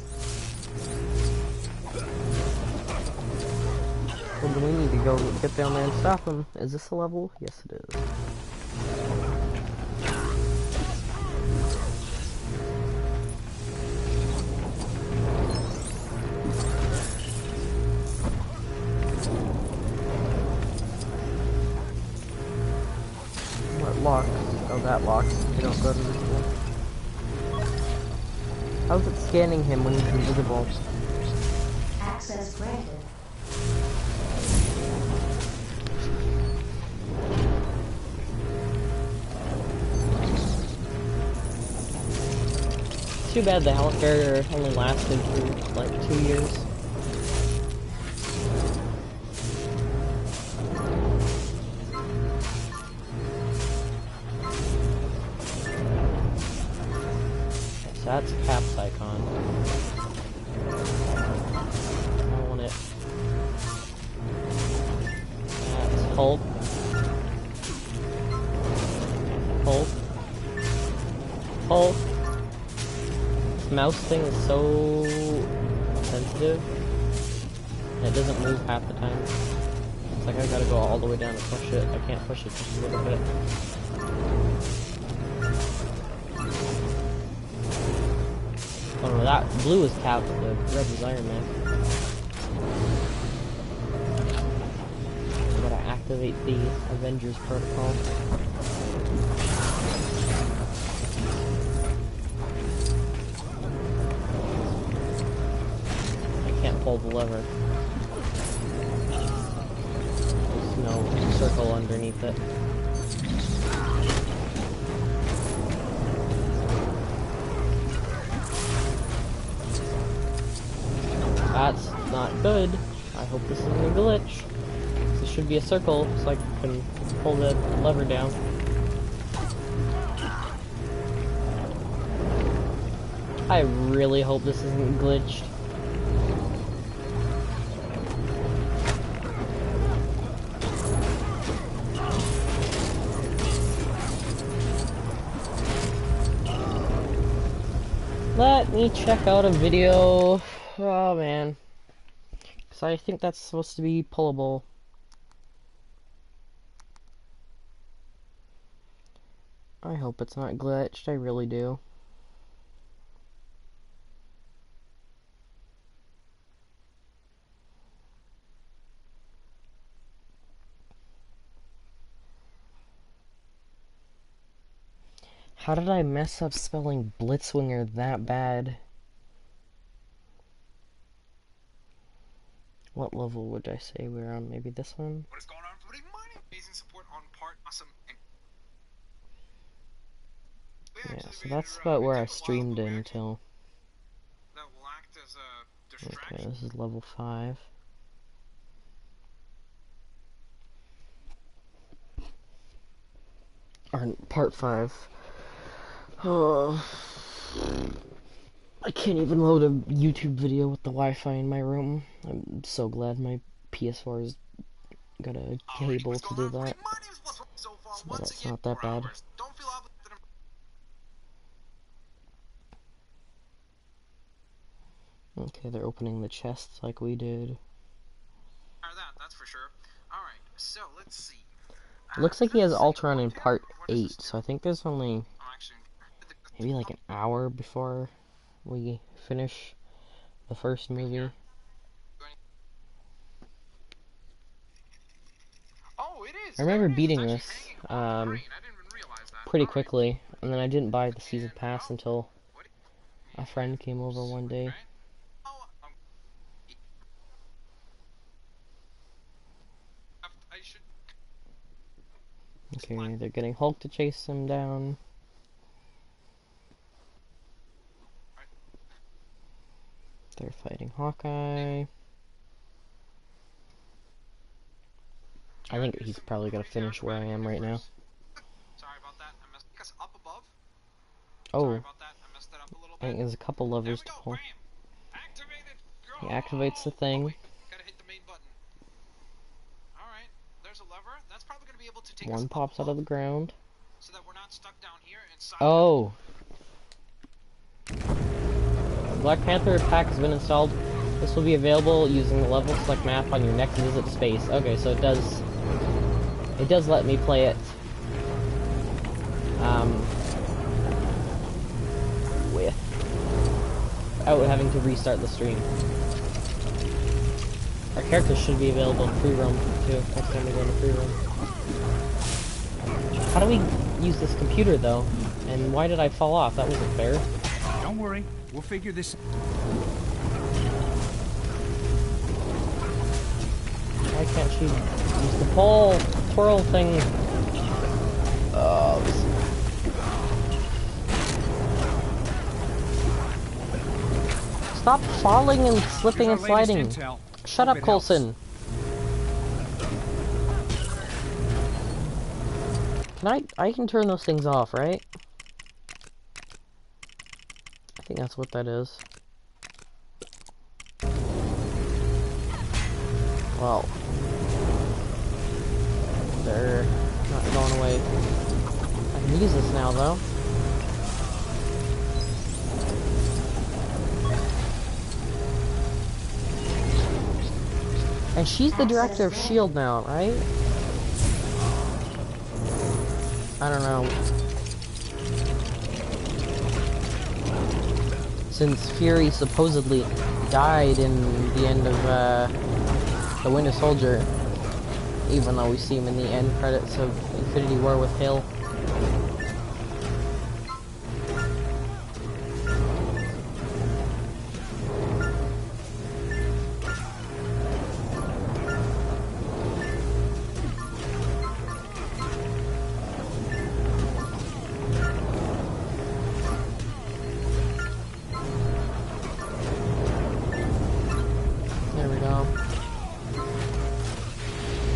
Well, then we need to go get down there and stop him. Is this a level? Yes, it is. What locks? Oh, that locks. You don't go to this one. How's it scanning him when he's invisible? Access granted. Too bad the health barrier only lasted for like 2 years. So that's Cap's icon. I want it. That's Hulk. Hulk. Hulk. Mouse thing is so sensitive. It doesn't move half the time. It's like I gotta go all the way down to push it. I can't push it just a little bit. Oh no, that blue is Cap, the red is Iron Man. I gotta activate the Avengers protocol. I can't pull the lever. There's no circle underneath it. That's not good. I hope this isn't a glitch. This should be a circle, so I can pull the lever down. I really hope this isn't glitched. Let me check out a video. Oh man. Because I think that's supposed to be pullable. I hope it's not glitched, I really do. How did I mess up spelling Blitzwinger that bad? What level would I say we're on? Maybe this one? What is going on, everybody? My name is Amazing Support on Part Awesome. Yeah, so that's about where I streamed until. That will act as a distraction. Okay, this is level 5. Or part 5. Oh. I can't even load a YouTube video with the Wi-Fi in my room. I'm so glad my PS4's got a cable to do that. So that's not that bad. Okay, they're opening the chests like we did. That's for sure. Alright, so let's see. Looks like he has Ultron in part 8, so I think there's only maybe like an hour before we finish the first movie. I remember beating this pretty quickly, and then I didn't buy the season pass until a friend came over one day. Okay, they're getting Hulk to chase him down. They're fighting Hawkeye. I think he's probably gonna finish where I am right now. Sorry about that. I messed us up above. Oh, I think there's a couple levers to pull. He activates the thing. One pops out of the ground. Oh! Black Panther pack has been installed. This will be available using the level select map on your next visit to space. Okay, so it does let me play it. Without having to restart the stream. Our characters should be available in free roam too. Next time we go into free roam. How do we use this computer though? And why did I fall off? That wasn't fair. Don't worry, we'll figure this. Why can't she use the pole twirl thing? Oh. Stop falling and slipping and sliding. Shut up, Coulson. I can turn those things off, right? I think that's what that is. Well, they're not going away. I can use this now, though. And she's the director of S.H.I.E.L.D. now, right? I don't know. Since Fury supposedly died in the end of The Winter Soldier, even though we see him in the end credits of Infinity War with Hill. There we go.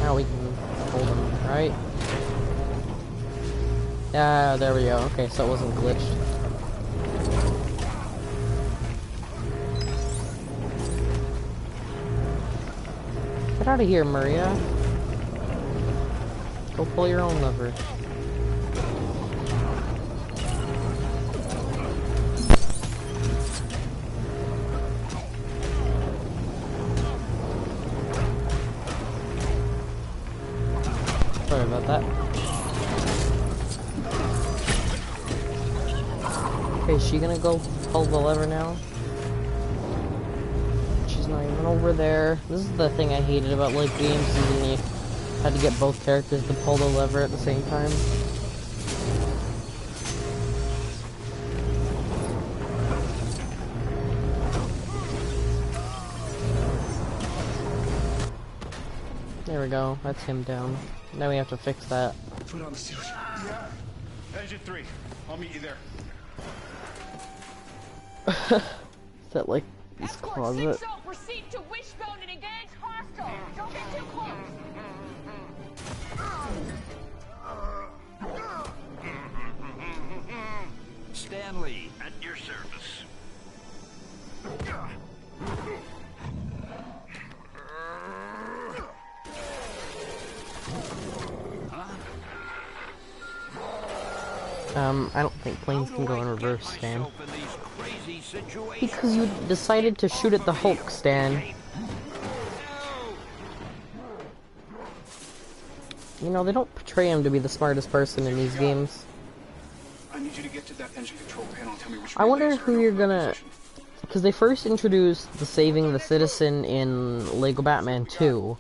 Now we can hold him, right? Yeah, there we go. Okay, so it wasn't glitched. Get out of here, Maria. Go pull your own lever. Sorry about that. Okay, is she gonna go pull the lever now? She's not even over there. This is the thing I hated about like games, is when you had to get both characters to pull the lever at the same time. There we go, that's him down. Now we have to fix that. Put on the suit. Yeah. Engine 3. I'll meet you there. Is that like his closet? Proceed to Wishbone and engage hostile. Don't get too close. Stanley, at your service. I don't think planes can go in reverse, Stan. Because you decided to shoot at the Hulk, Stan. You know, they don't portray him to be the smartest person in these games. I need you to get to that engine control panel and tell me which I wonder who you're gonna... Because they first introduced the Saving the Citizen in Lego Batman 2.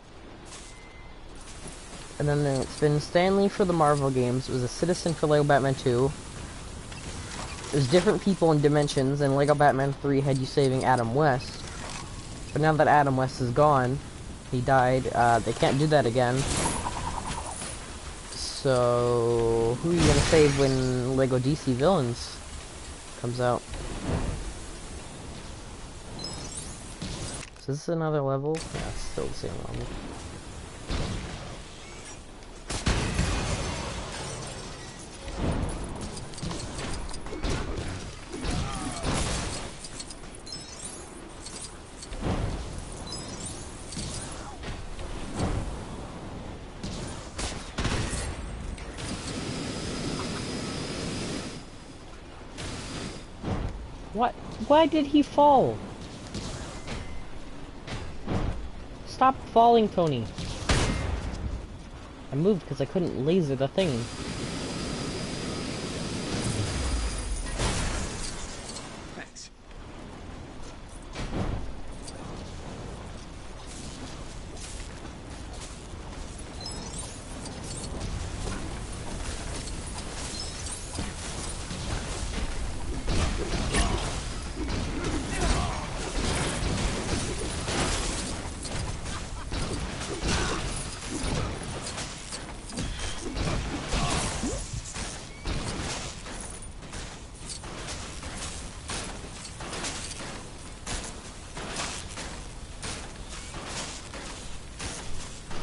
And then it's been Stanley for the Marvel games. It was a Citizen for Lego Batman 2. There's different people in dimensions, and Lego Batman 3 had you saving Adam West. But now that Adam West is gone, he died, they can't do that again. So, who are you gonna save when Lego DC Villains comes out? Is this another level? Yeah, it's still the same level. What? Why did he fall? Stop falling, Tony. I moved because I couldn't laser the thing. Thanks.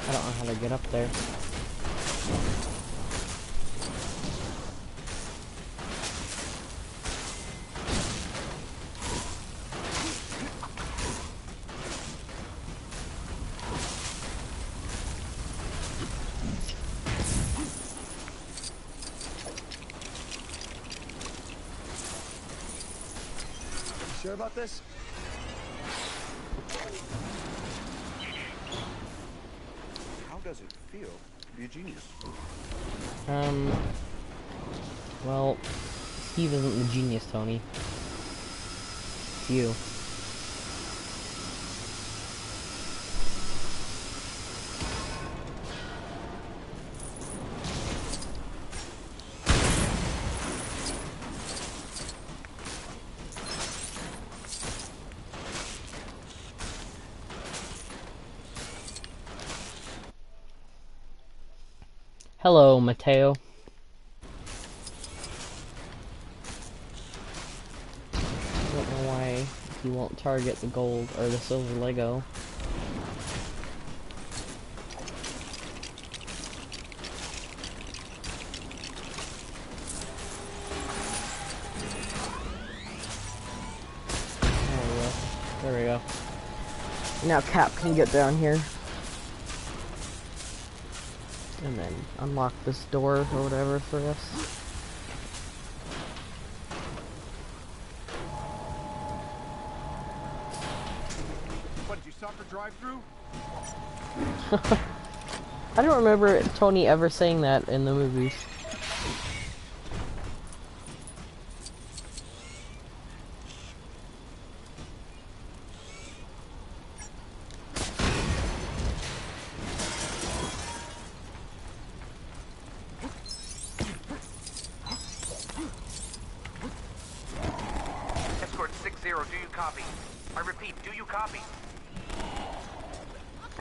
I don't know how to get up there. Sure about this? does it feel to be a genius? Well, Steve isn't the genius, Tony. It's you. Hello, Mateo. I don't know why he won't target the gold or the silver Lego. There we go. Now Cap can get down here. And then unlock this door or whatever for us. What, did you stop for drive-through? I don't remember Tony ever saying that in the movies.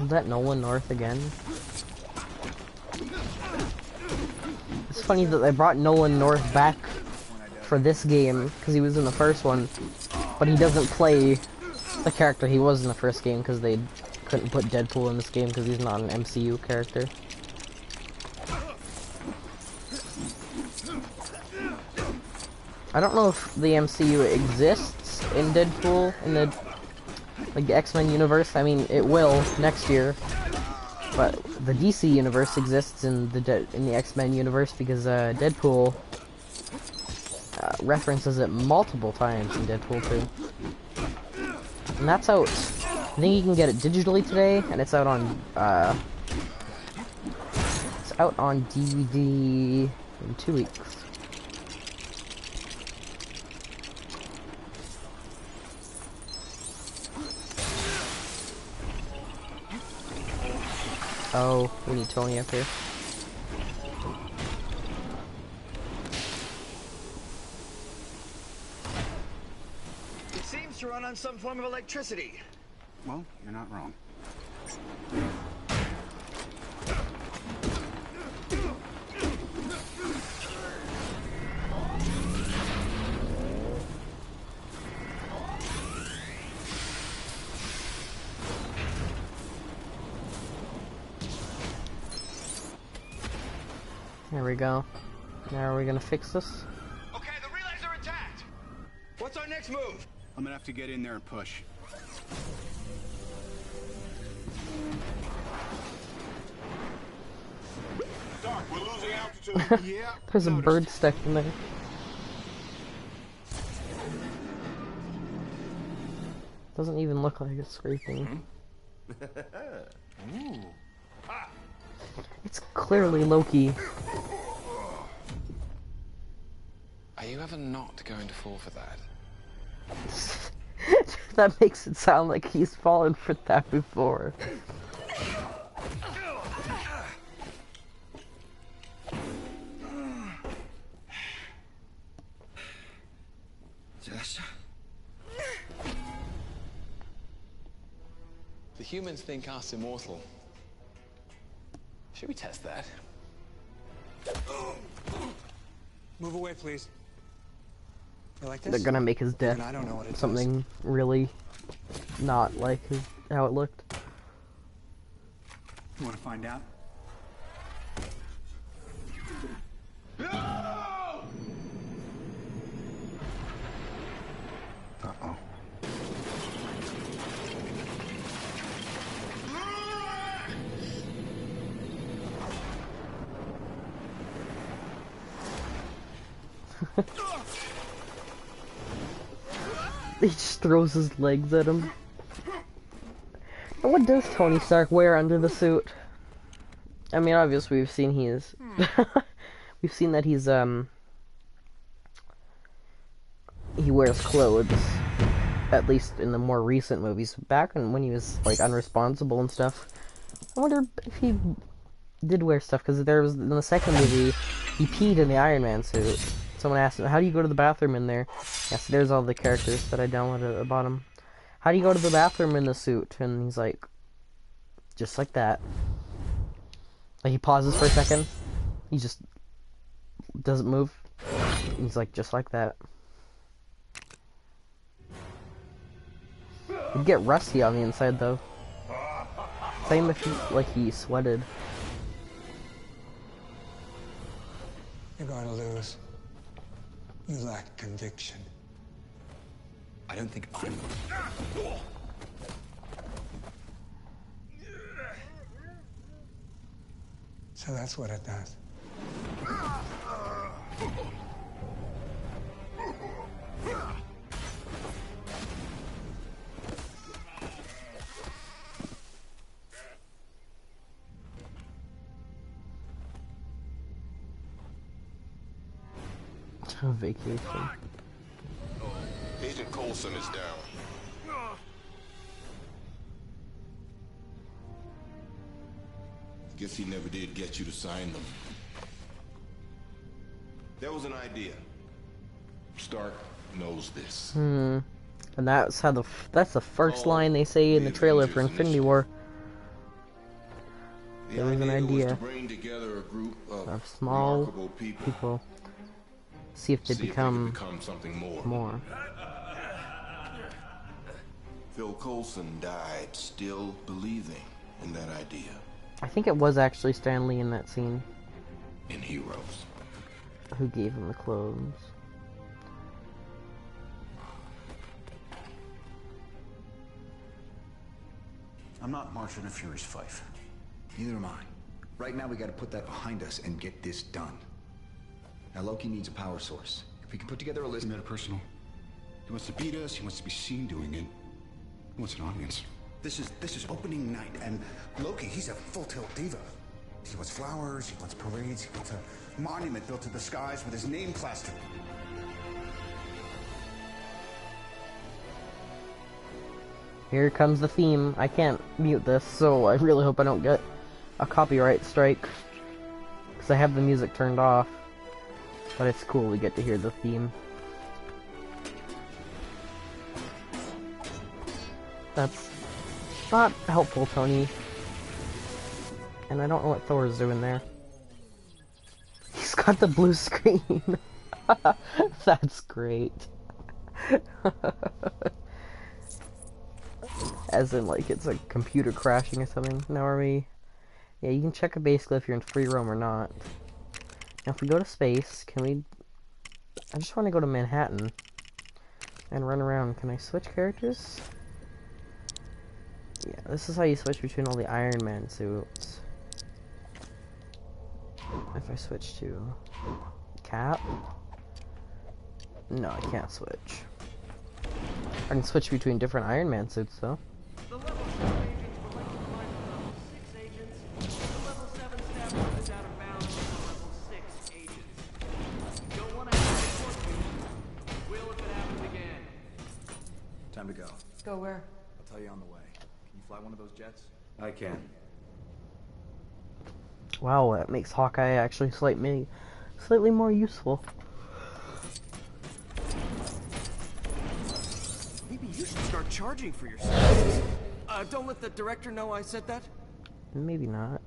Is that Nolan North again? It's funny that they brought Nolan North back for this game, because he was in the first one, but he doesn't play the character he was in the first game, because they couldn't put Deadpool in this game, because he's not an MCU character. I don't know if the MCU exists in Deadpool, in the like the X-Men universe. I mean, it will next year, but the DC universe exists in the X-Men universe because Deadpool references it multiple times in Deadpool 2, and that's out. I think you can get it digitally today, and it's out on DVD in 2 weeks. Oh, we need Tony up here. It seems to run on some form of electricity. Well, you're not wrong. There we go. Now are we gonna fix this? Okay, the relays are intact. What's our next move? I'm gonna have to get in there and push. Doc, we're losing altitude. Yeah. There's a bird stuck in there. Doesn't even look like it's scraping. Ooh. It's clearly Loki. Are you ever not going to fall for that? That makes it sound like he's fallen for that before. The humans think us immortal. Should we test that? Move away, please. You like this? They're gonna make his death I don't know what it something really not like how it looked. You want to find out? Uh-oh. He just throws his legs at him. And what does Tony Stark wear under the suit? I mean, obviously we've seen he's we've seen that he's he wears clothes, at least in the more recent movies. Back when he was like unresponsible and stuff, I wonder if he did wear stuff, because there was in the second movie he peed in the Iron Man suit. Someone asked him, "How do you go to the bathroom in there?" Yes, there's all the characters that I downloaded at the bottom. How do you go to the bathroom in the suit? And he's like, just like that. Like he pauses for a second. He just doesn't move. He's like, just like that. He'd get rusty on the inside though. Same if he sweated. You're going to lose. You lack conviction. I don't think I'm... So that's what it does. Vacation. Agent Coulson is down. Guess he never did get you to sign them. There was an idea. Stark knows this. And that's how that's the first line they say in the trailer for Infinity War. There was an idea to bring together a group of small people. See if they become something more. Phil Coulson died still believing in that idea. I think it was actually Stan Lee in that scene. In Heroes. Who gave him the clothes. I'm not marching a furious fife. Neither am I. Right now we gotta put that behind us and get this done. Now Loki needs a power source. If we can put together a list... Metapersonal. He wants to beat us, he wants to be seen doing it. He wants an audience. This is opening night, and Loki, he's a full-tilt diva. He wants flowers, he wants parades, he wants a monument built to the skies with his name plastered. Here comes the theme. I can't mute this, so I really hope I don't get a copyright strike. Because I have the music turned off. But it's cool we get to hear the theme. That's not helpful, Tony. And I don't know what Thor's doing there. He's got the blue screen. That's great. As in, like, it's a computer crashing or something. Now are we... Yeah, you can check it basically if you're in free roam or not. Now if we go to space, can we... I just want to go to Manhattan. And run around. Can I switch characters? Yeah, this is how you switch between all the Iron Man suits. If I switch to... Cap? No, I can't switch. I can switch between different Iron Man suits, though. The level 7 agents would like to remind the level 6 agents. The level 7 staff is out of bounds for the level 6 agents. You don't want to have to report to you. Will if it happens again. Time to go. Go where? I'll tell you on the way. Can you fly one of those jets? I can. Wow, that makes Hawkeye actually slightly more useful. Maybe you should start charging for your services. Don't let the director know I said that. Maybe not.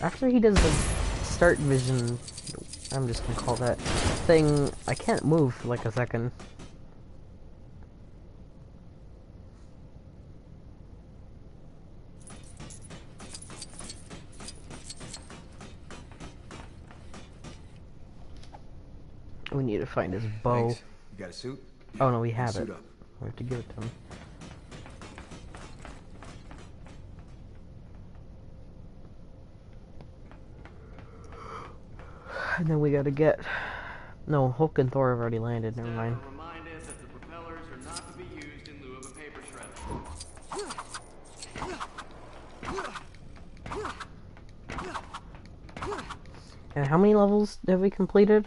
After he does the start vision, I'm just gonna call that thing, I can't move for like a second. We need to find his bow. Thanks. You got a suit? Oh no, we have it. Suit up. We have to give it to him. And then we gotta get... No, Hulk and Thor have already landed, never mind. Reminded that the propellers are not to be used in lieu of a paper shredder. And how many levels have we completed?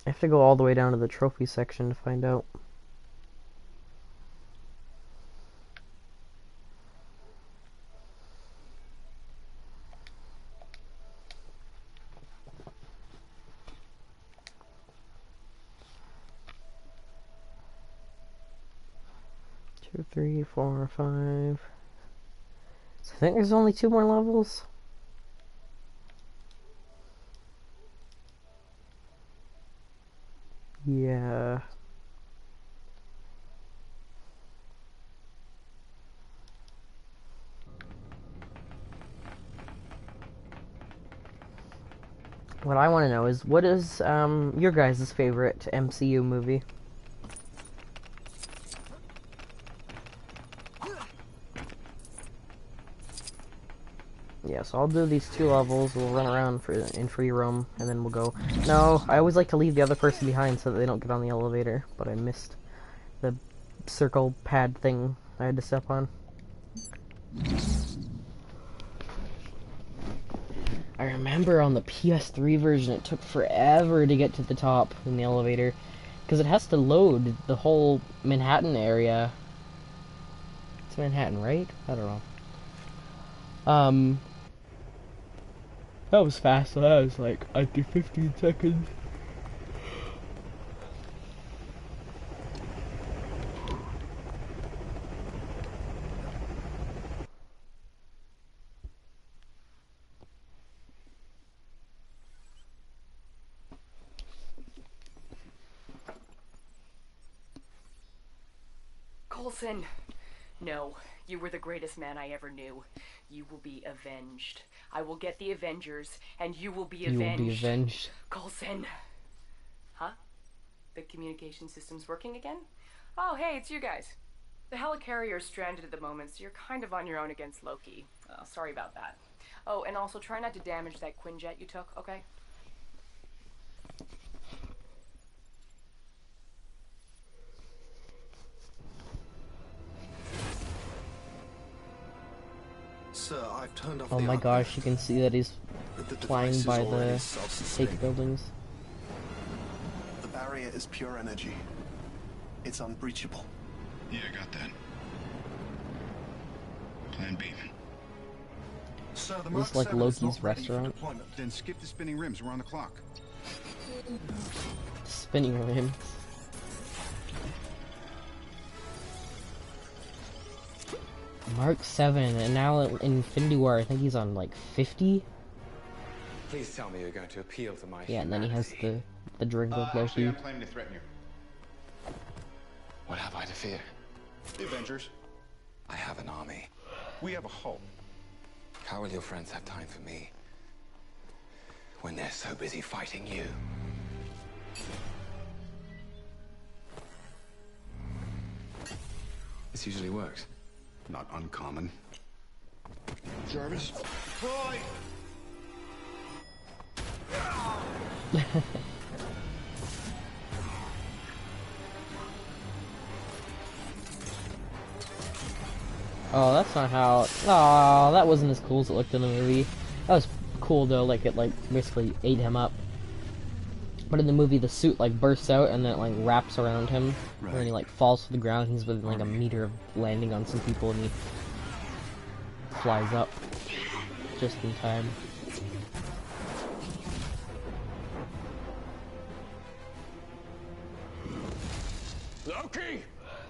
I have to go all the way down to the trophy section to find out. Two, three, four, five. So I think there's only 2 more levels. Yeah. What I want to know is, what is your guys' favorite MCU movie? Yeah, so I'll do these 2 levels, we'll run around in free roam, and then we'll go. No, I always like to leave the other person behind so that they don't get on the elevator, but I missed the circle pad thing I had to step on. I remember on the PS3 version it took forever to get to the top in the elevator, because it has to load the whole Manhattan area. It's Manhattan, right? I don't know. That was fast, so that was like after 15 seconds. Coulson! No, you were the greatest man I ever knew. You will be avenged. I will get the Avengers, and you will be avenged. You will be avenged. Coulson! Huh? The communication system's working again? Oh, hey, it's you guys. The helicarrier's stranded at the moment, so you're kind of on your own against Loki. Oh, sorry about that. Oh, and also try not to damage that Quinjet you took, okay? Sir, I've turned off Oh my gosh, you can see that he's flying by the fake buildings. The barrier is pure energy. It's unbreachable. Yeah, I got that. Plan B. Sir, the This is like Loki's restaurant. Then skip the spinning rims. We're on the clock. Spinning rims. Mark 7, and now in Infinity War, I think he's on like 50. Please tell me you're going to appeal to my Yeah, and then he has the drink with Loki. Actually, I'm planning to threaten you. What have I to fear? The Avengers. I have an army. We have a hope. How will your friends have time for me when they're so busy fighting you? This usually works. Not uncommon. Jarvis. Boy! Oh, that's not how. Oh, that wasn't as cool as it looked in the movie. That was cool though, like it like basically ate him up. But in the movie, the suit like bursts out and then it like wraps around him, and then he like falls to the ground. He's within like a meter of landing on some people, and he flies up just in time. Loki!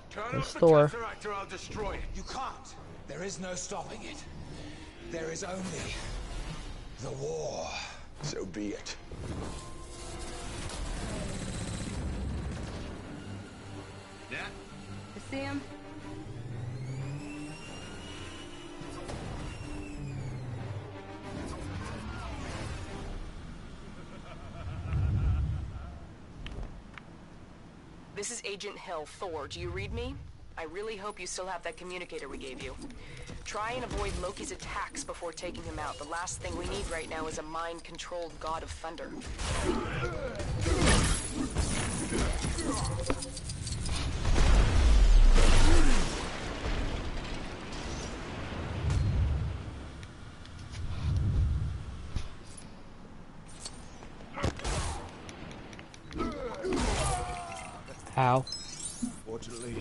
Turn There's off the Thor. Tesseract or I'll destroy it. You can't. There is no stopping it. There is only the war. So be it. Yeah? You see him? This is Agent Hill, Thor. Do you read me? I really hope you still have that communicator we gave you. Try and avoid Loki's attacks before taking him out. The last thing we need right now is a mind-controlled god of thunder. How? Fortunately.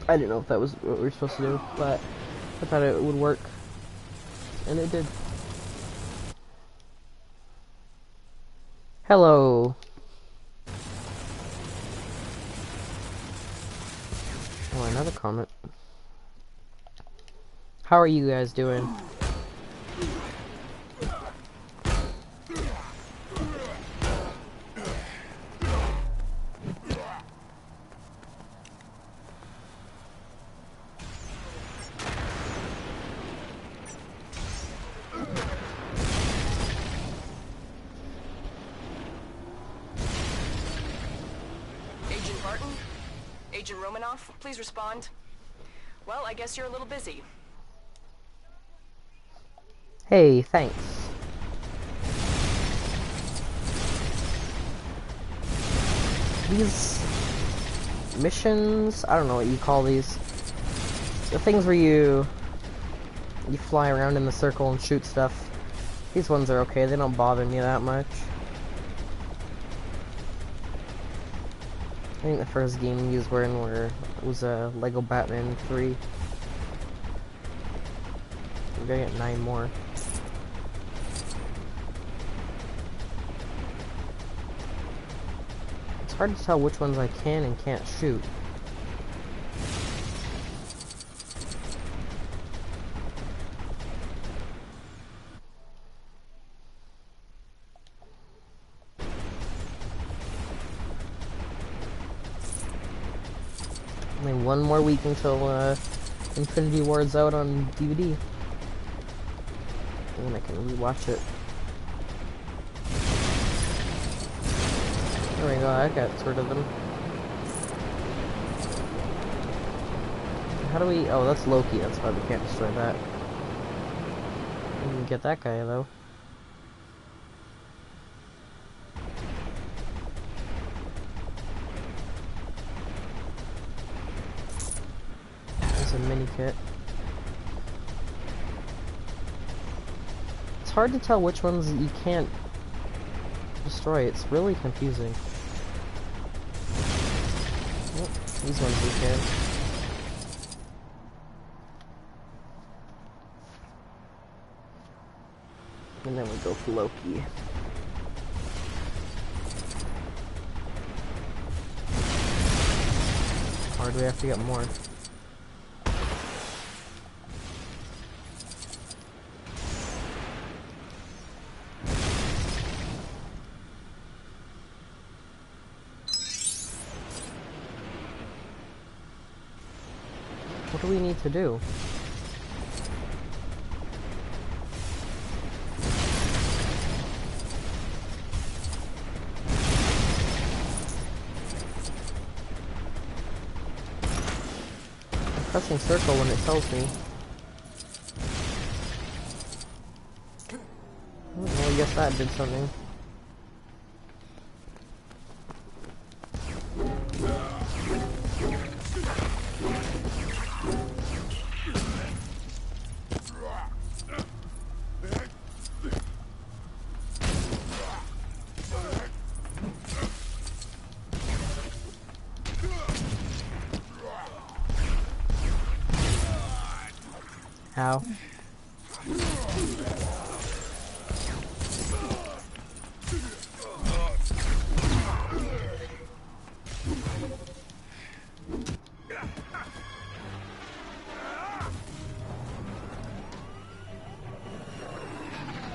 I didn't know if that was what we were supposed to do, but I thought it would work. And it did. Hello. Oh, another comment. How are you guys doing? Agent Barton? Agent Romanoff, please respond. Well, I guess you're a little busy. Hey, thanks. These missions, I don't know what you call these. The things where you fly around in the circle and shoot stuff. These ones are okay, they don't bother me that much. I think the first game these were in was Lego Batman 3. We're gonna get 9 more. It's hard to tell which ones I can and can't shoot. Only 1 more week until Infinity Ward's out on DVD. And I can rewatch it. There we go, I got rid of them. How do we... Oh, that's Loki, that's why we can't destroy that. We can get that guy, though. There's a mini kit. It's hard to tell which ones you can't destroy. It's really confusing. Oh, these ones we can. And then we go for Loki. Or do we have to get more? What do we need to do? I'm pressing circle when it tells me. Well, I guess that did something. How?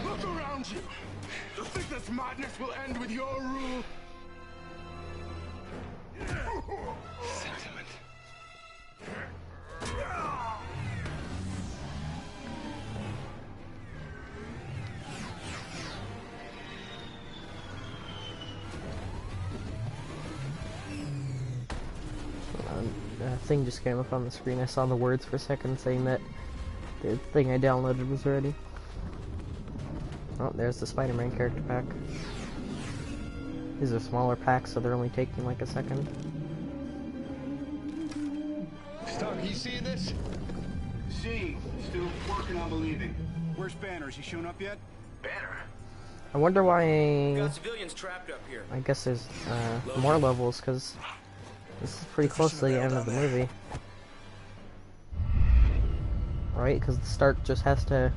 Look around you. You think this madness will end with your rule? Sentiment. A thing just came up on the screen. I saw the words for a second saying that the thing I downloaded was ready. Oh, there's the Spider-Man character pack. These are smaller packs, so they're only taking like a second. Stark, you seeing this? seeing. Still working on believing. Where's Banner? Is he shown up yet? Banner? I wonder why. Got civilians trapped up here. I guess there's more levels, because this is pretty close to the end of the movie. Right? Because Stark just has to...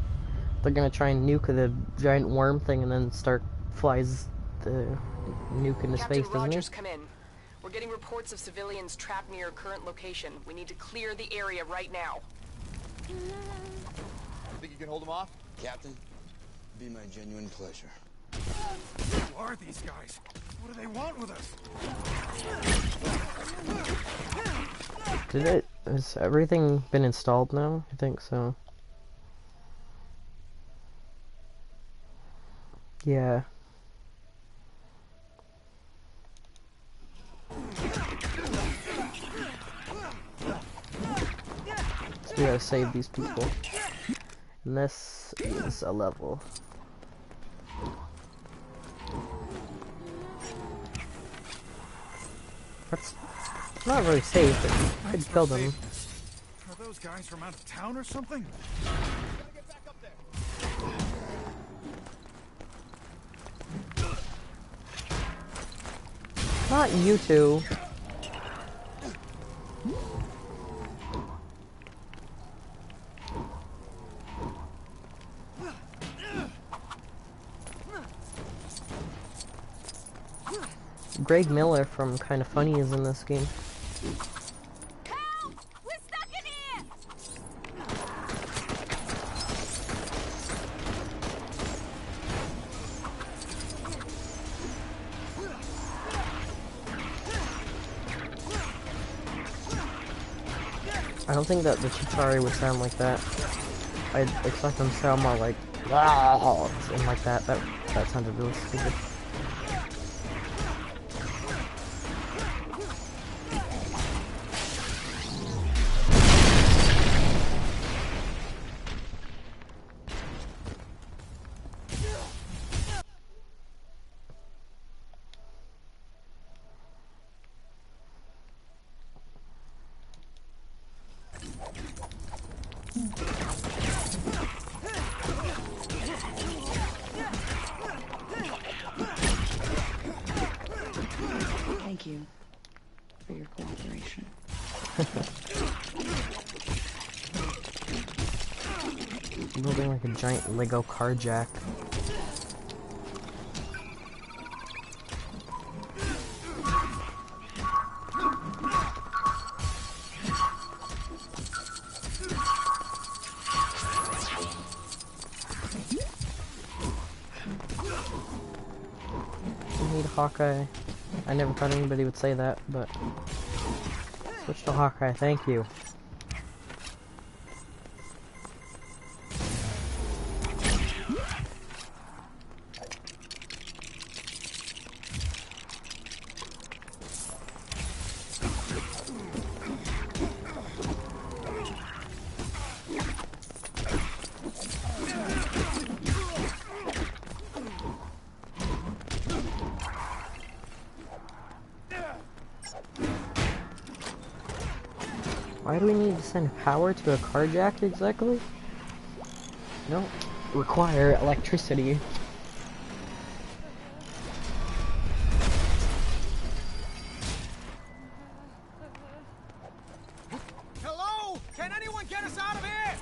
They're gonna try and nuke the giant worm thing, and then Stark flies the nuke into space, doesn't Rogers, he? come in. We're getting reports of civilians trapped near your current location. We need to clear the area right now. Think you can hold them off? Captain, it'd be my genuine pleasure. Who are these guys? What do they want with us? Has everything been installed now? I think so. Yeah. So we gotta save these people. And this is a level. That's not really safe, but I could kill them. Are those guys from out of town or something? Not you two. Greg Miller from Kinda Funny is in this game. I don't think that the Chitauri would sound like that. I'd expect them to sound more like and like that. That sounded really stupid. Thank you for your cooperation. Building like a giant Lego car jack. I need Hawkeye. I never thought anybody would say that, but switch to Hawkeye, thank you. Why do we need to send power to a car jack exactly? No, require electricity. Hello? Can anyone get us out of here?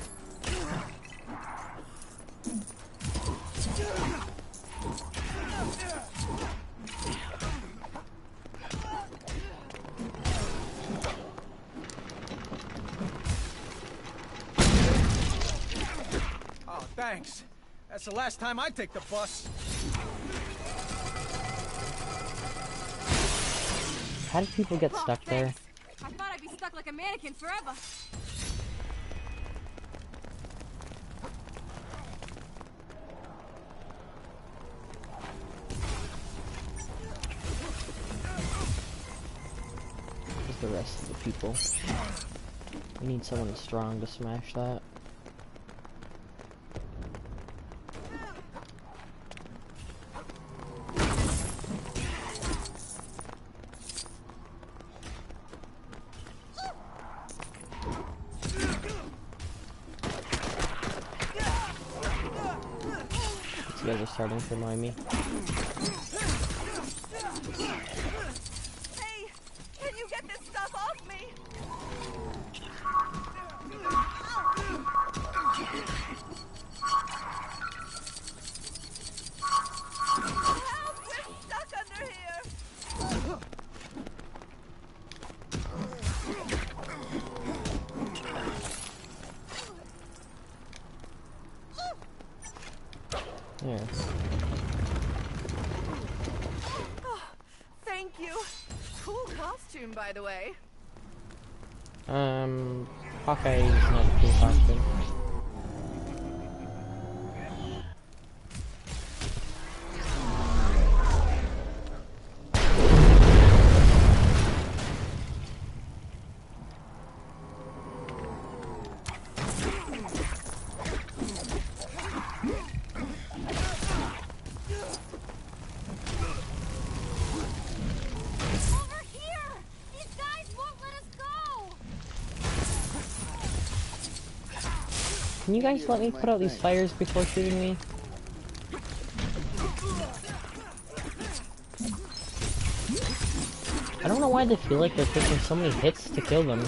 Oh, thanks. That's the last time I take the bus. How did people get stuck there? I thought I'd be stuck like a mannequin forever. Where's the rest of the people? We need someone strong to smash that. You guys are starting to annoy me. Hey, can you get this stuff off me? Help! We're stuck under here! There. Oh, thank you. Cool costume, by the way. Hawkeye is not a cool costume. Over here! These guys won't let us go! Can you guys let me put out these fires before shooting me? I don't know why they feel like they're taking so many hits to kill them.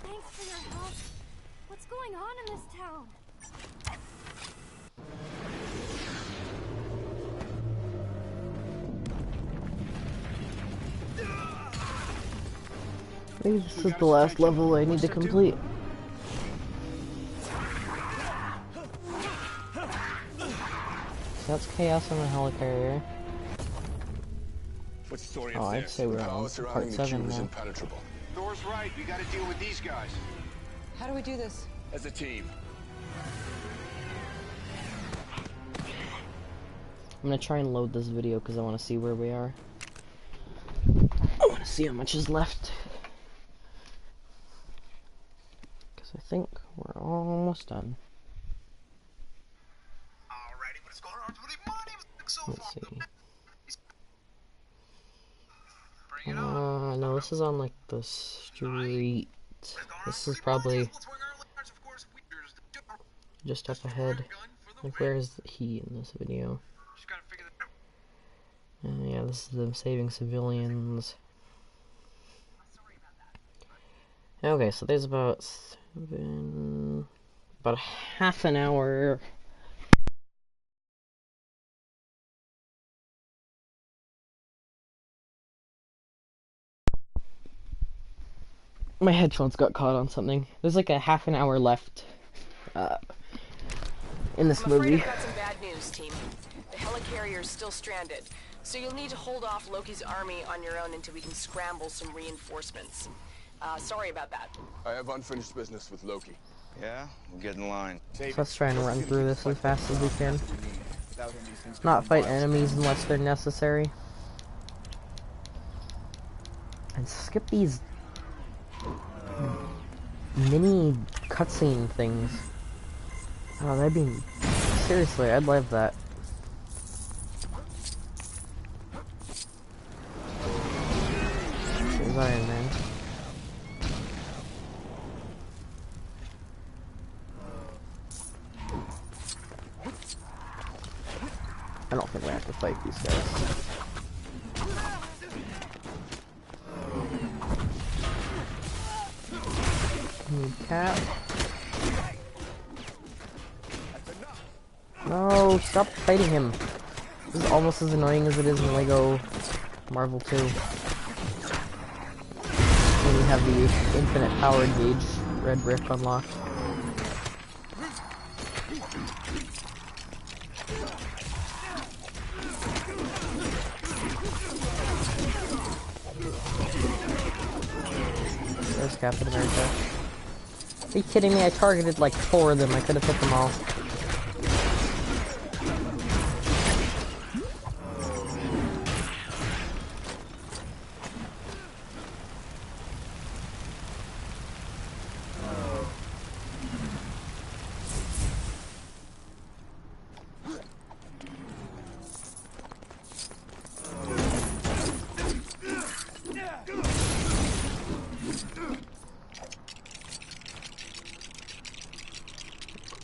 Thanks for your help. What's going on in this town? I think this is the last level I need to complete. So that's Chaos on the Helicarrier. What's the story Oh, up there? I'd say we're on part 7 now. Impenetrable. Thor's right. We gotta deal with these guys. How do we do this? As a team. I'm gonna try and load this video because I want to see where we are. I want to see how much is left. Because I think we're almost done. Alrighty, what's going on? Let's see. No, this is on like the street. This is probably just up ahead. Like, where is he in this video? Yeah, this is them saving civilians. Okay, so there's about half an hour. My headphones got caught on something. There's like a half an hour left in this I'm afraid movie. I've got some bad news, team. The helicarrier is still stranded, so you'll need to hold off Loki's army on your own until we can scramble some reinforcements. Sorry about that. I have unfinished business with Loki. Yeah, we'll get in line. So let's try and run through this as fast as we can. Not fight enemies unless they're necessary. And skip these mini cutscene things. Oh, that'd be... Seriously, I'd love that. There's Iron Man. I don't think we have to fight these guys. Cap. No, stop fighting him. This is almost as annoying as it is in Lego Marvel 2. When you have the infinite power gauge red brick unlocked. Captain America. Are you kidding me? I targeted like 4 of them. I could have hit them all.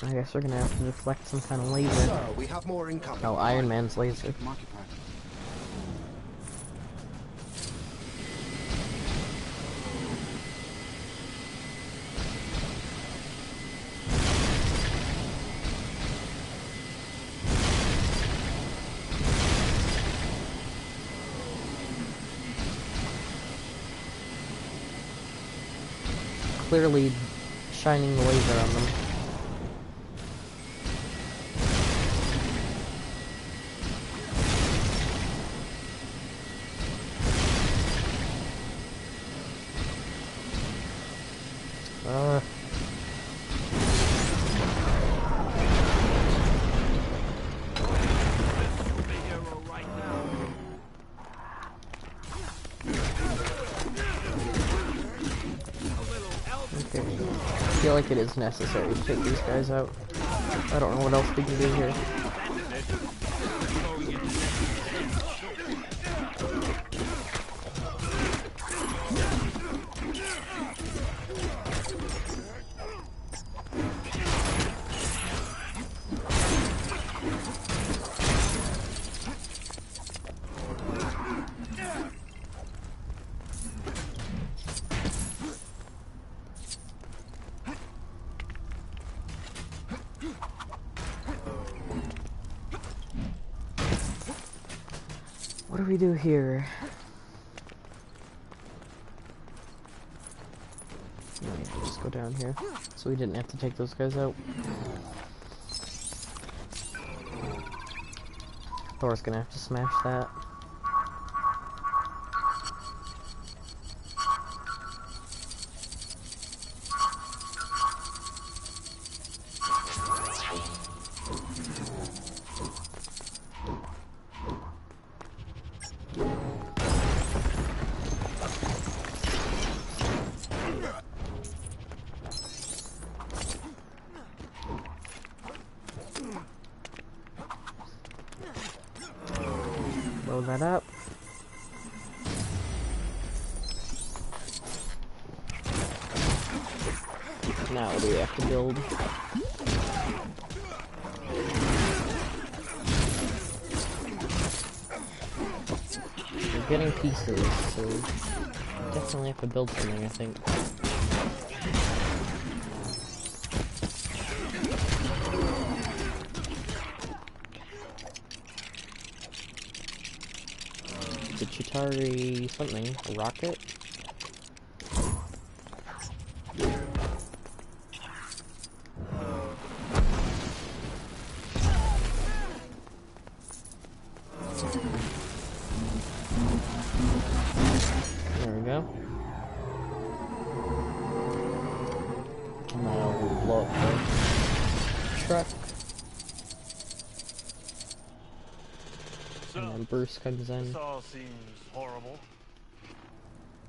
I guess we're gonna have to deflect some kind of laser. So, we have more incoming. Oh, Iron Man's laser. Clearly shining the laser on them. Okay. I feel like it is necessary to take these guys out. I don't know what else we can do here. What do we do here? We'll just go down here, so we didn't have to take those guys out. Thor's gonna have to smash that. Load that up. Now what do we have to build? We're getting pieces, so we definitely have to build something, I think. The Chitauri something, a rocket? There we go. And that'll blow up the truck. And then Bruce comes in. This all seems horrible.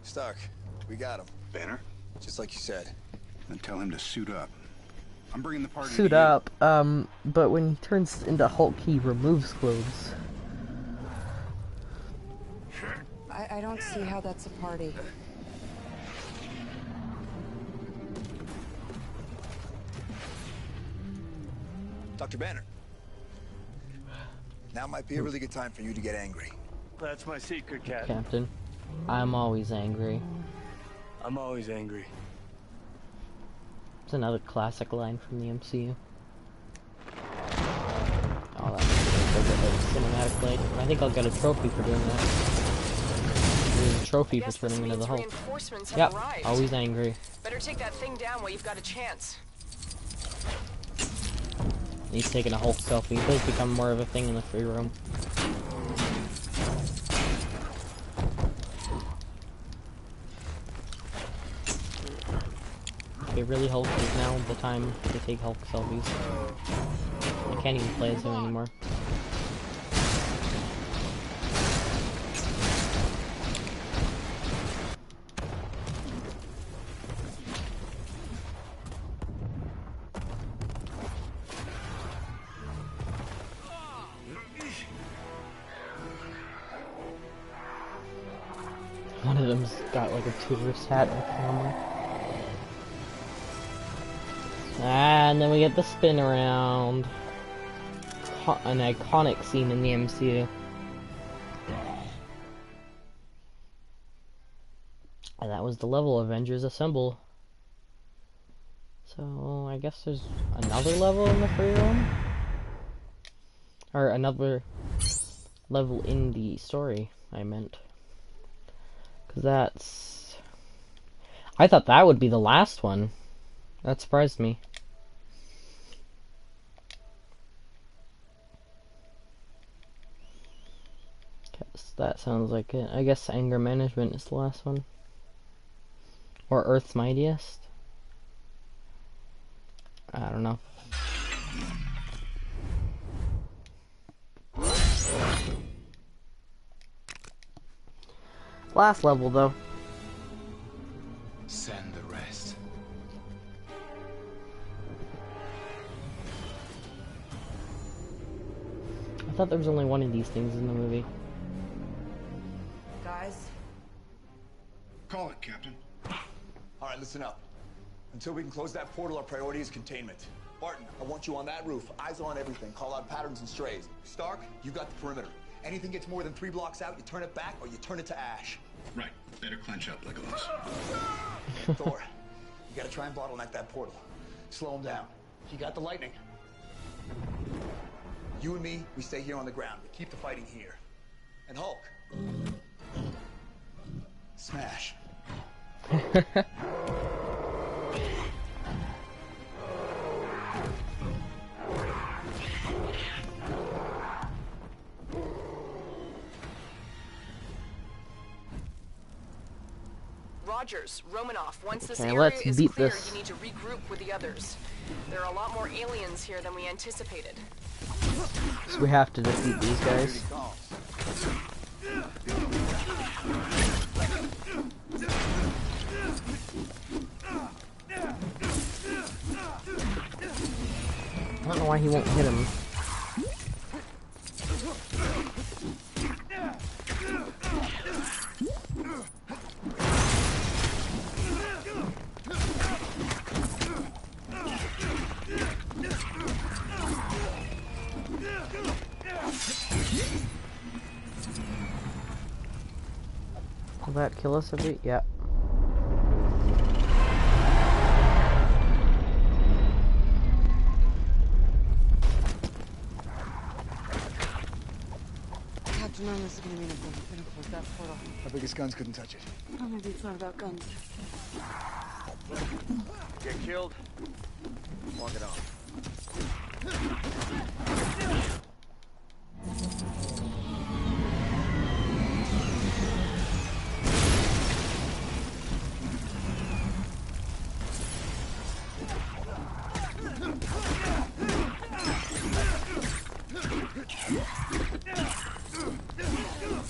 Stark, we got him. Banner? Just like you said. Then tell him to suit up. I'm bringing the party Suit to you. up, but when he turns into Hulk, he removes clothes. I don't see how that's a party. Dr. Banner. Now might be a really good time for you to get angry. That's my secret, Cat. Captain, I'm always angry. I'm always angry. It's another classic line from the MCU. Oh, that's cinematic blade. I think I'll get a trophy for doing that. There's a trophy for turning into the Hulk. Reinforcements have Yep, arrived. always angry. Better take that thing down while you've got a chance. He's taking a Hulk selfie. He does become more of a thing in the free roam. it really Hulk is now the time to take Hulk selfies. I can't even play as him anymore. One of them's got like a tourist hat and a camera. And then we get the spin around. An iconic scene in the MCU. And that was the level Avengers Assemble. So I guess there's another level in the free roam? Or another level in the story, I meant. Because that's... I thought that would be the last one. That surprised me. Guess that sounds like it. I guess anger management is the last one. Or Earth's Mightiest. I don't know. Last level though. Send the rest. I thought there was only one of these things in the movie. Guys? Call it, Captain. All right, listen up. Until we can close that portal, our priority is containment. Barton, I want you on that roof. Eyes on everything. Call out patterns and strays. Stark, you got the perimeter. Anything gets more than 3 blocks out, you turn it back or you turn it to ash. Right. Better clench up, Legolas. Thor, you gotta try and bottleneck that portal. Slow him down. You got the lightning. You and me, we stay here on the ground. We keep the fighting here. And Hulk. Smash. Rogers, Romanoff, once this Okay, area let's is beat clear, this. you need to regroup with the others. There are a lot more aliens here than we anticipated. So we have to defeat these guys. I don't know why he won't hit him. Will that kill us a bit? Yep. Captain, this is gonna mean if we can close that portal. Our biggest guns couldn't touch it. Oh, maybe it's not about guns. Get killed. Walk it off.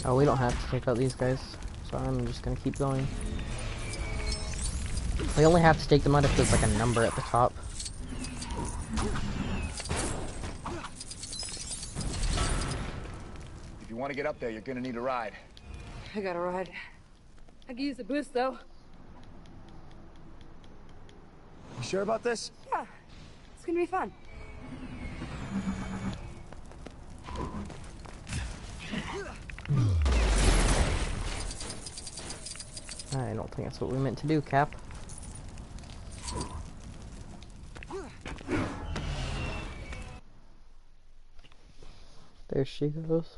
Oh, we don't have to take out these guys, so I'm just gonna keep going. We only have to take them out if there's like a number at the top. If you want to get up there, you're gonna need a ride. I got a ride. I could use a boost, though. You sure about this? Yeah. It's gonna be fun. I don't think that's what we meant to do, Cap. There she goes.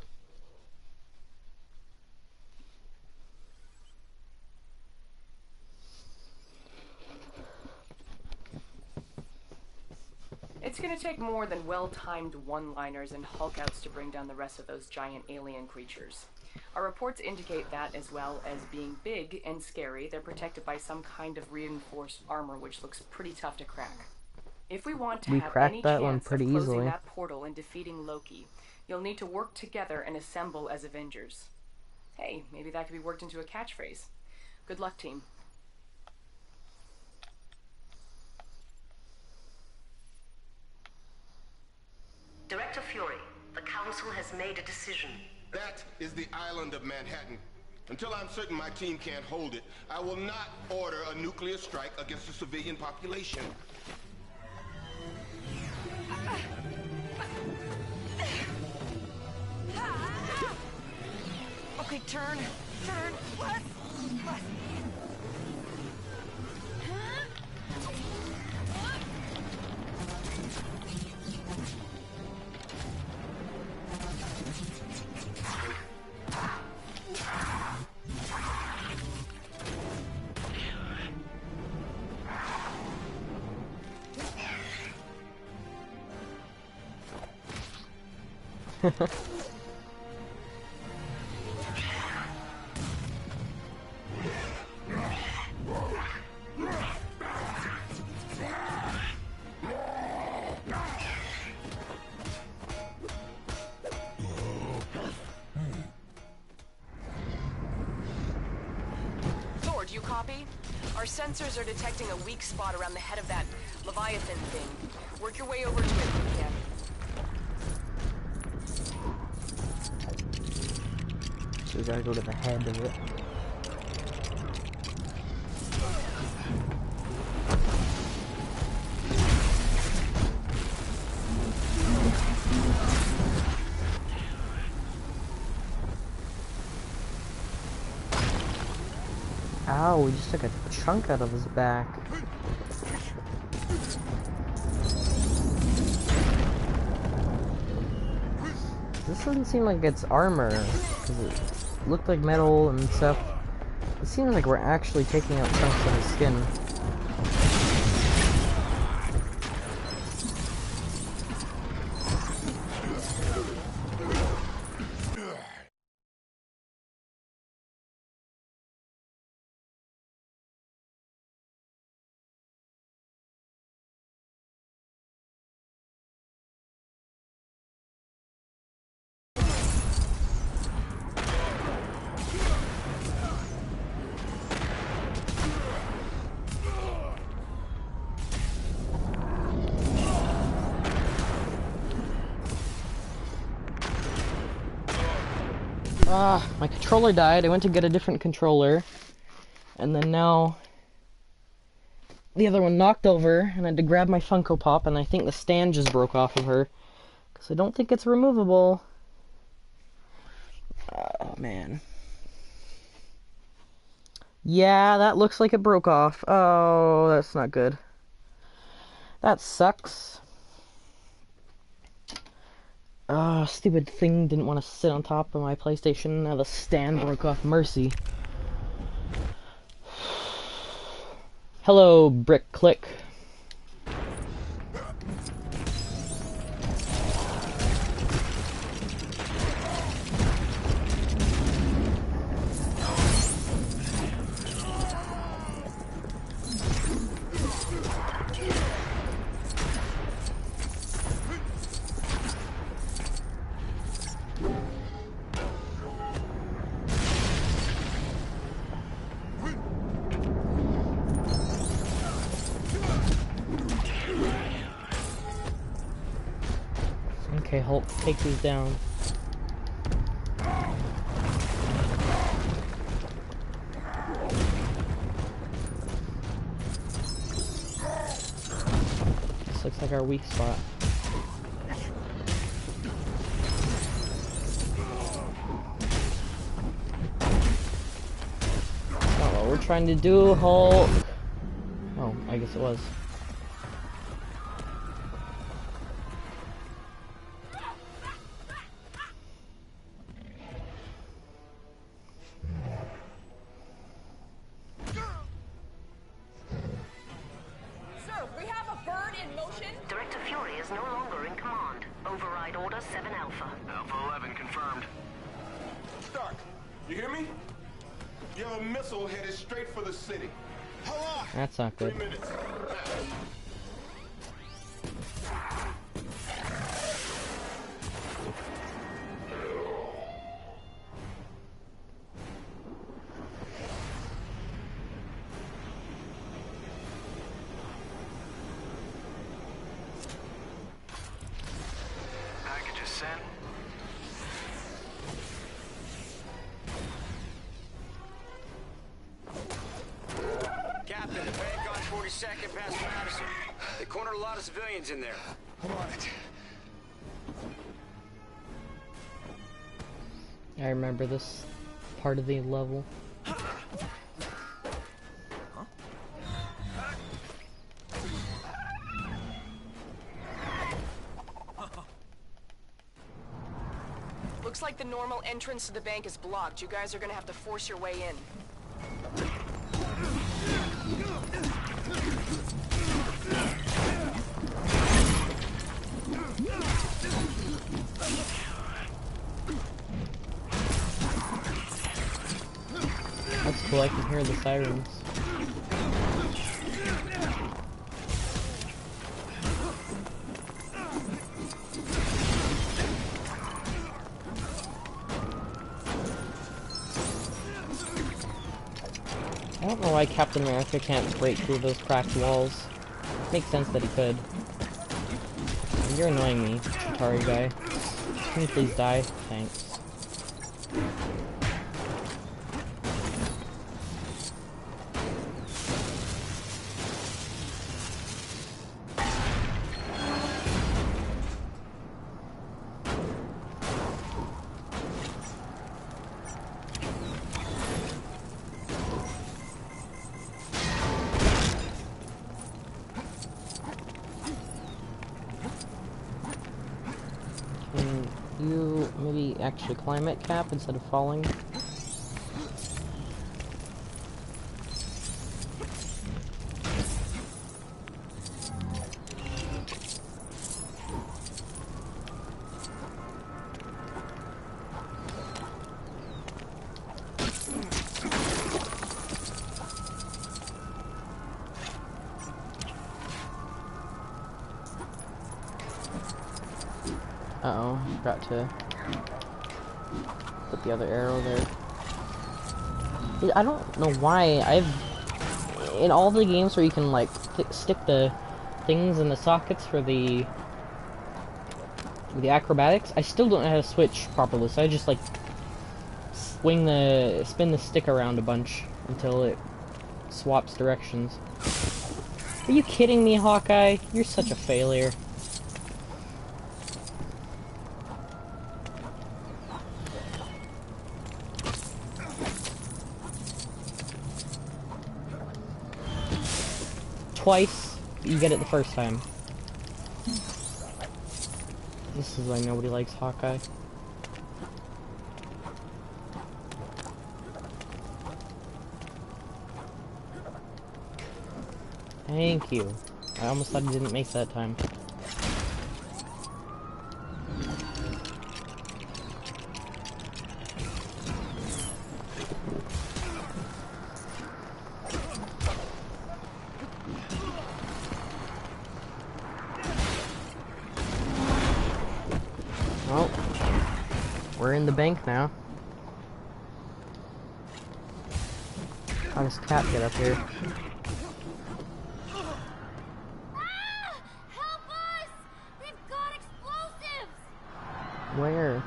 It's gonna take more than well-timed one-liners and Hulk outs to bring down the rest of those giant alien creatures. Our reports indicate that, as well as being big and scary, they're protected by some kind of reinforced armor, which looks pretty tough to crack. If we want to We have cracked any that one chance of pretty closing easily. that portal and defeating Loki, you'll need to work together and assemble as Avengers. Hey, maybe that could be worked into a catchphrase. Good luck, team. Director Fury, the Council has made a decision. That is the island of Manhattan. Until I'm certain my team can't hold it, I will not order a nuclear strike against the civilian population. Okay, turn. Left. Thor, do you copy? Our sensors are detecting a weak spot around the head of that Leviathan thing. Work your way over to it if you can. So we gotta go to the head of it. Ow, we just took a chunk out of his back. This doesn't seem like it's armor, because it looked like metal and stuff. It seems like we're actually taking out chunks of his skin. My controller died. I went to get a different controller, and then now the other one knocked over, and I had to grab my Funko Pop, and I think the stand just broke off of her, because I don't think it's removable. Oh, man. Yeah, that looks like it broke off. Oh, that's not good. That sucks. Oh, stupid thing didn't want to sit on top of my PlayStation. Now the stand broke off. Mercy. Hello, Brick Click. Okay, Hulk, take these down. This looks like our weak spot. Not what we're trying to do, Hulk. Oh, I guess it was. Director Fury is no longer in command. Override Order 7 Alpha. Alpha 11 confirmed. Stark, You hear me? You have a missile headed straight for the city. How long? That's not good. 3 minutes. Package is sent. Captain, the bank on 42nd past Madison. They cornered a lot of civilians in there. I'm on it. I remember this part of the level. Looks like the normal entrance to the bank is blocked. You guys are gonna have to force your way in. That's cool, I can hear the sirens. I don't know why Captain America can't break through those cracked walls. Makes sense that he could. You're annoying me, Chitauri guy. Can you please die? Thanks. Can you maybe actually climb it, Cap, instead of falling? Uh-oh, forgot to put the other arrow there. Dude, I don't know why in all the games where you can like stick the things in the sockets for the acrobatics, I still don't know how to switch properly, so I just like spin the stick around a bunch until it swaps directions. Are you kidding me, Hawkeye? You're such a failure. Twice, you get it the first time. This is why nobody likes Hawkeye. Thank you. I almost thought he didn't make that time. Well, we're in the bank now. How does Cap get up here? Where?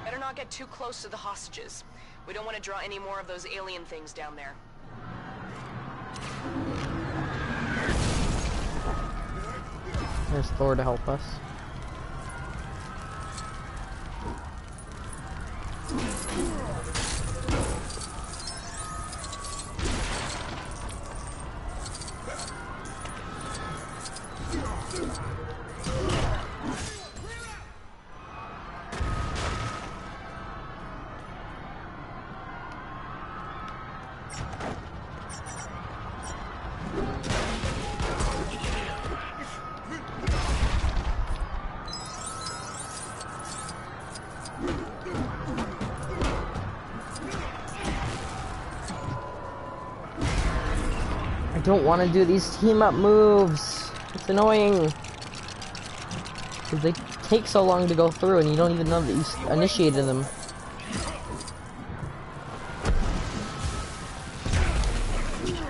Better not get too close to the hostages. We don't want to draw any more of those alien things down there. There's Thor to help us. don't want to do these team-up moves. It's annoying. Because they take so long to go through and you don't even know that you initiated them.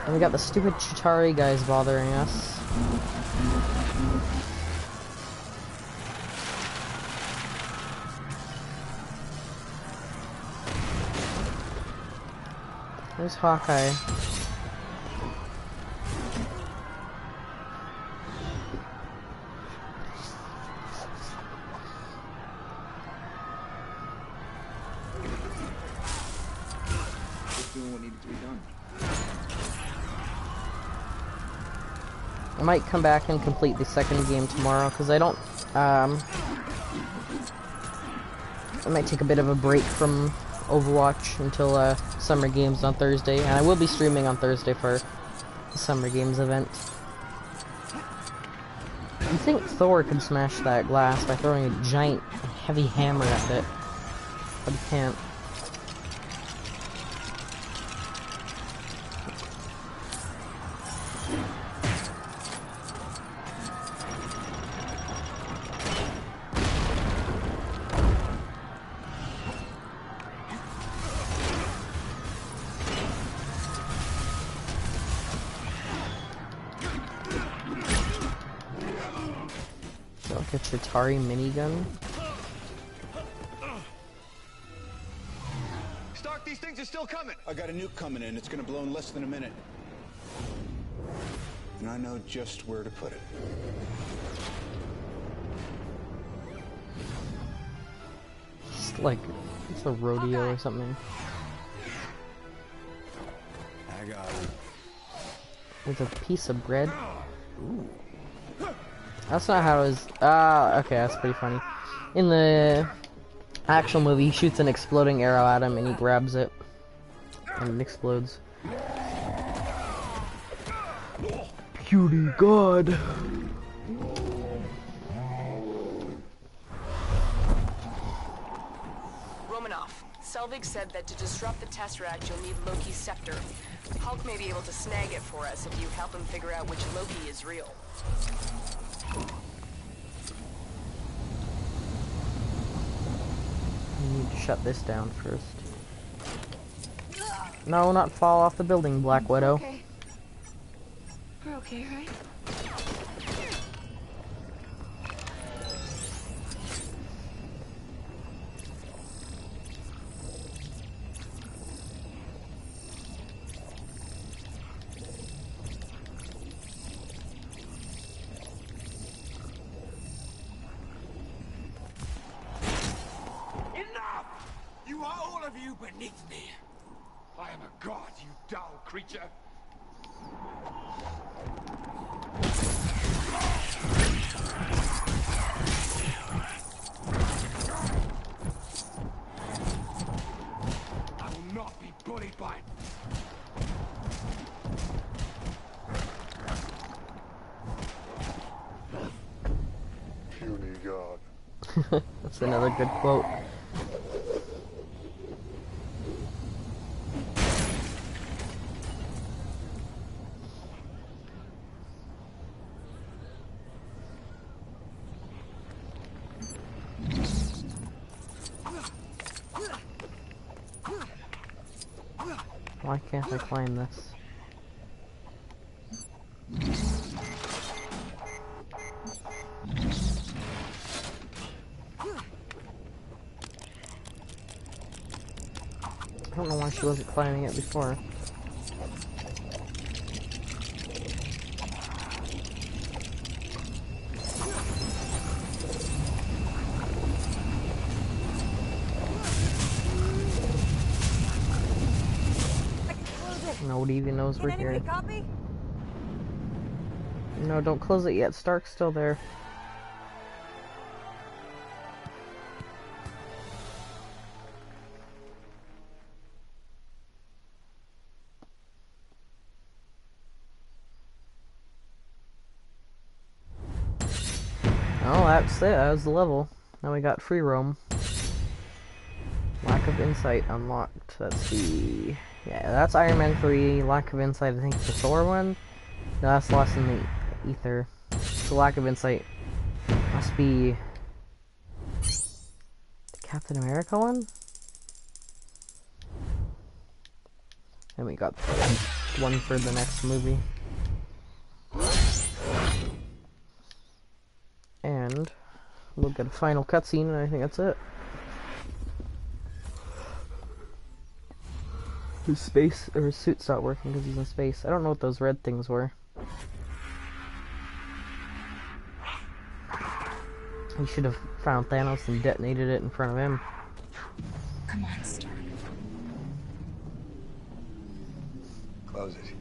And we got the stupid Chitauri guys bothering us. There's Hawkeye. Just doing what needed to be done. I might come back and complete the second game tomorrow, because I don't, I might take a bit of a break from Overwatch until, Summer Games on Thursday, and I will be streaming on Thursday for the Summer Games event. You think Thor could smash that glass by throwing a giant, heavy hammer at it, but he can't. Like a Chitauri minigun. Stark, these things are still coming. I got a nuke coming in. It's gonna blow in less than a minute. And I know just where to put it. It's like it's a rodeo or something. I got it. With a piece of bread. Ooh. That's not how it was. Okay, that's pretty funny. In the actual movie, he shoots an exploding arrow at him and he grabs it. And it explodes. Beauty God! Romanoff, Selvig said that to disrupt the Tesseract, you'll need Loki's scepter. Hulk may be able to snag it for us if you help him figure out which Loki is real. You need to shut this down first. No, not fall off the building, Black Widow. Okay. We're okay, right? You are all of you beneath me. I am a god, you dull creature. I will not be bullied by it. Puny god. That's another good quote. Why can't I climb this? I don't know why she wasn't climbing it before. Nobody even knows we're here. Copy? No, don't close it yet. Stark's still there. Oh, that's it. That was the level. Now we got free roam. Lack of insight unlocked. Let's see. Yeah, that's Iron Man 3. Lack of insight, I think, the Thor one. No, that's lost in the ether. The lack of insight must be the Captain America one? And we got one for the next movie. And we'll get a final cutscene, and I think that's it. His space, or his suit stopped working because he's in space. I don't know what those red things were. He should have found Thanos and detonated it in front of him. Come on, Stark. Close it.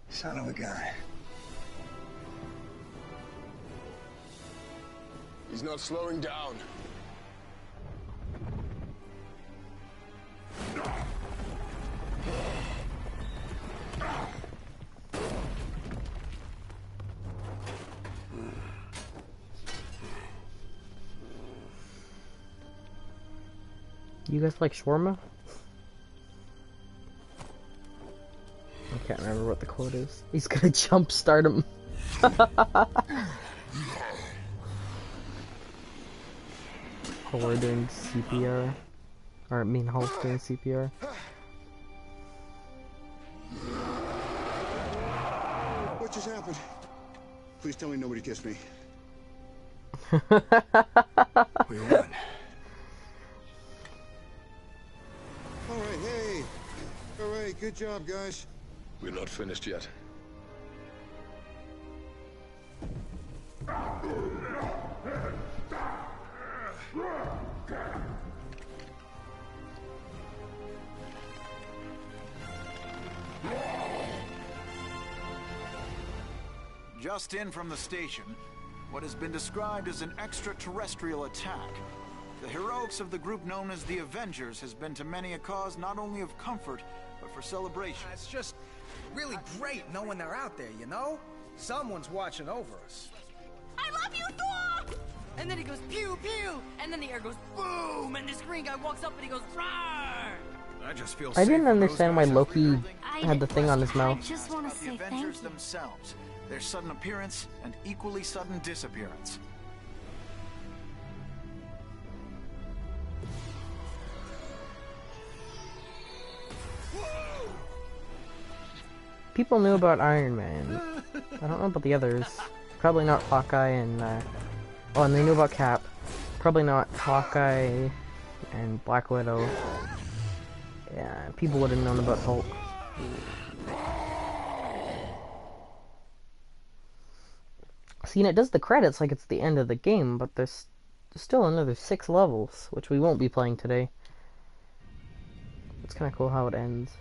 Son of a gun. He's not slowing down. You guys like shawarma? I can't remember what the quote is. He's gonna jumpstart him. Oh, we're doing CPR. Or I mean Hulk doing CPR. What just happened? Please tell me nobody kissed me. We won. All right, hey. All right, good job, guys. We're not finished yet. Just in from the station, what has been described as an extraterrestrial attack. The heroics of the group known as the Avengers has been to many a cause not only of comfort, but for celebration. It's just really great knowing they're out there, you know? Someone's watching over us. I love you, Thor! And then he goes pew pew, and then the air goes boom, and this green guy walks up and he goes roar. I just feel I didn't understand why Loki had the thing on his mouth. I just want to say the Avengers themselves, their sudden appearance and equally sudden disappearance. People knew about Iron Man. I don't know about the others. Probably not Hawkeye and, oh, and they knew about Cap. Probably not Hawkeye and Black Widow. Yeah, people would have known about Hulk. See, and it does the credits like it's the end of the game, but there's still another 6 levels, which we won't be playing today. It's kind of cool how it ends.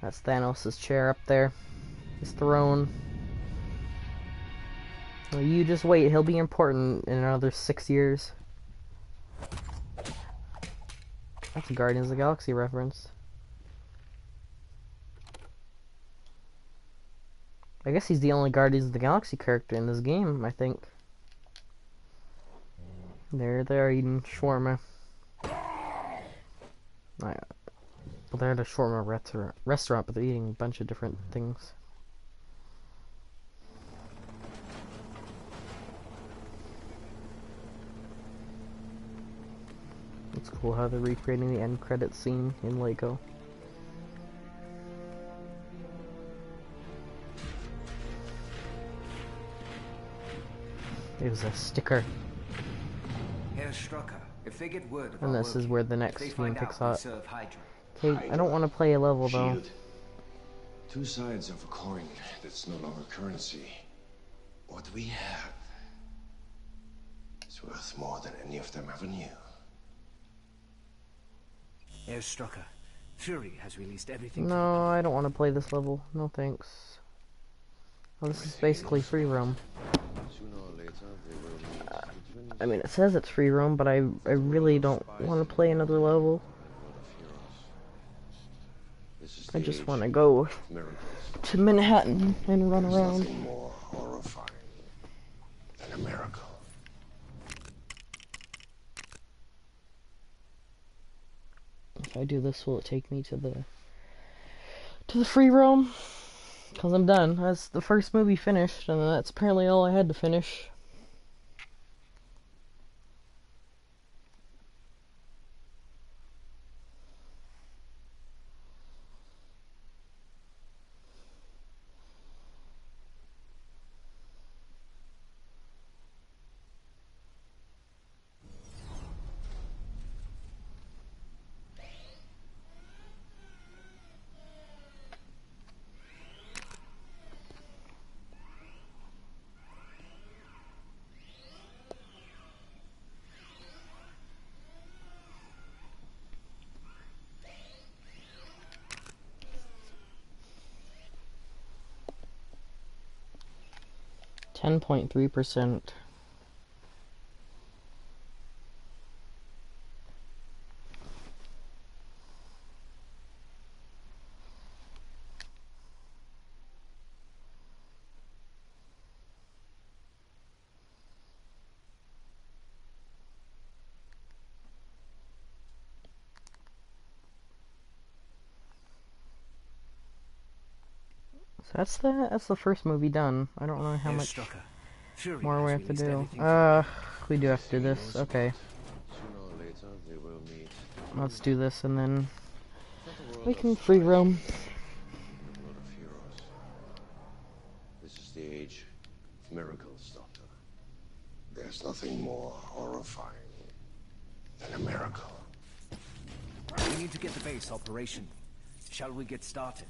That's Thanos' chair up there. His throne. Well, you just wait, he'll be important in another 6 years. That's a Guardians of the Galaxy reference. I guess he's the only Guardians of the Galaxy character in this game, I think. There they are eating shawarma. Well, they're at a shawarma restaurant, but they're eating a bunch of different things. It's cool how they're recreating the end credit scene in Lego. It was a sticker. Herr Strucker, if they get word of And our this is work, where the if next they game find picks out we up. serve Hydra. Okay, I don't want to play a level though. Shield. Two sides of a coin that's no longer currency. What we have is worth more than any of them ever knew. Herr Strucker, Fury has released everything. No, I don't want to play this level. No thanks. Oh, this is basically free roam. I mean, it says it's free roam, but I really don't want to play another level. I just want to go to Manhattan and run around. More horrifying miracle. If I do this, will it take me to the free roam? Because I'm done. That's the first movie finished, and that's apparently all I had to finish. %10.3%. So that's the first movie done. I don't know how much more we have to do. We do have to do this. Okay. Sooner or later, they will meet. Let's do this and then we can free roam. The world of heroes. This is the age of miracles, Doctor. There's nothing more horrifying than a miracle. We need to get the base operational. Shall we get started?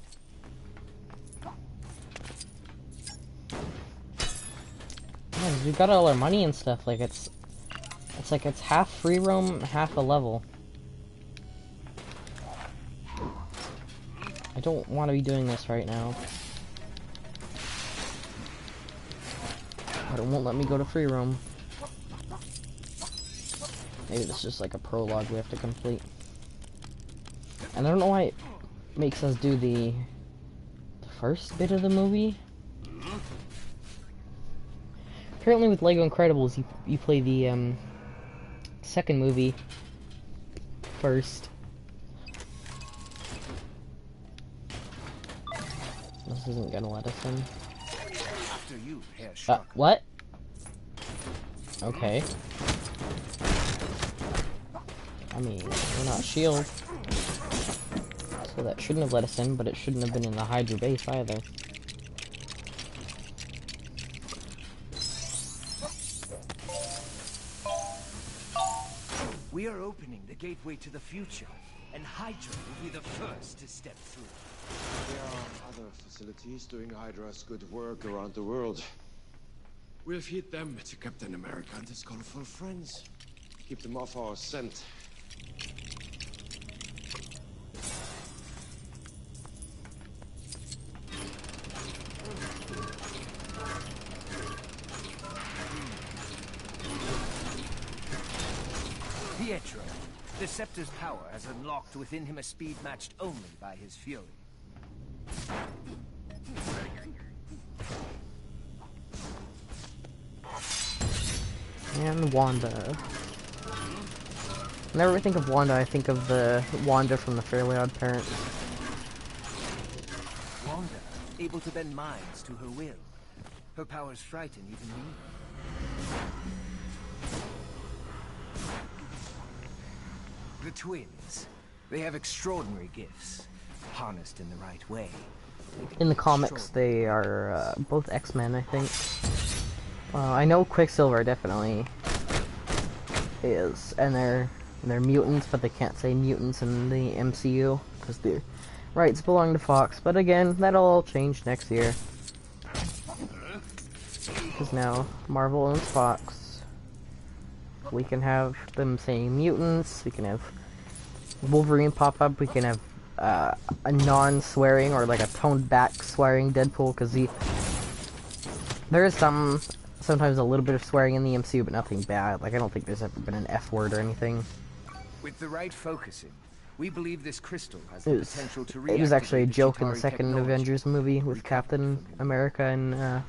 Yeah, we got all our money and stuff. Like it's like it's half free roam, half a level. I don't want to be doing this right now. But it won't let me go to free roam. Maybe this is just like a prologue we have to complete. And I don't know why it makes us do the first bit of the movie. Apparently with Lego Incredibles, you play the second movie first. This isn't gonna let us in. After you, Herr Strucker. What? Okay. I mean, we're not S.H.I.E.L.D. So that shouldn't have let us in, but it shouldn't have been in the Hydra base either. We are opening the gateway to the future, and Hydra will be the first to step through. There are other facilities doing Hydra's good work around the world. We'll feed them to Captain America and his colorful friends. Keep them off our scent. Pietro, the Scepter's power has unlocked within him a speed matched only by his fury. And Wanda. Whenever I think of Wanda, I think of the Wanda from the Fairly Odd Parents. Wanda, able to bend minds to her will. Her powers frighten even me. The twins. They have extraordinary gifts, harnessed in the right way. In the comics, they are both X-Men, I think. I know Quicksilver definitely is, and they're mutants, but they can't say mutants in the MCU because the rights belong to Fox. But again, that'll all change next year because now Marvel owns Fox. We can have them saying mutants. We can have Wolverine pop up. We can have a non-swearing or like a toned-back swearing Deadpool because there is sometimes a little bit of swearing in the MCU, but nothing bad. Like I don't think there's ever been an F word or anything. With the right focusing, we believe this crystal has the potential to reactivate. It was actually a joke in the Chitauri second technology. Avengers movie with Captain America and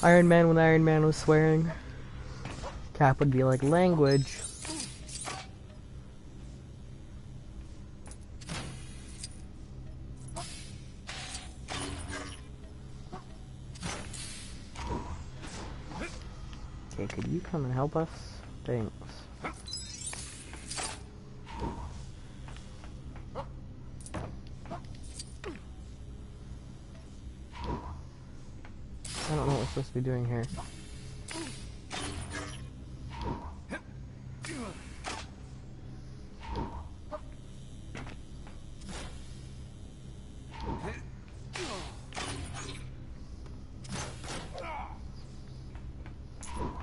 Iron Man when Iron Man was swearing. Cap would be like, language. Okay, could you come and help us? Thanks. I don't know what we're supposed to be doing here.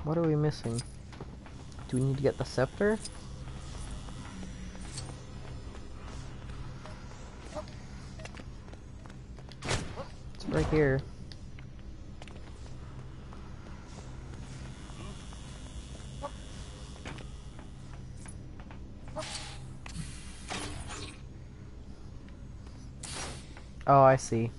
What are we missing? Do we need to get the scepter? It's right here. Oh, I see.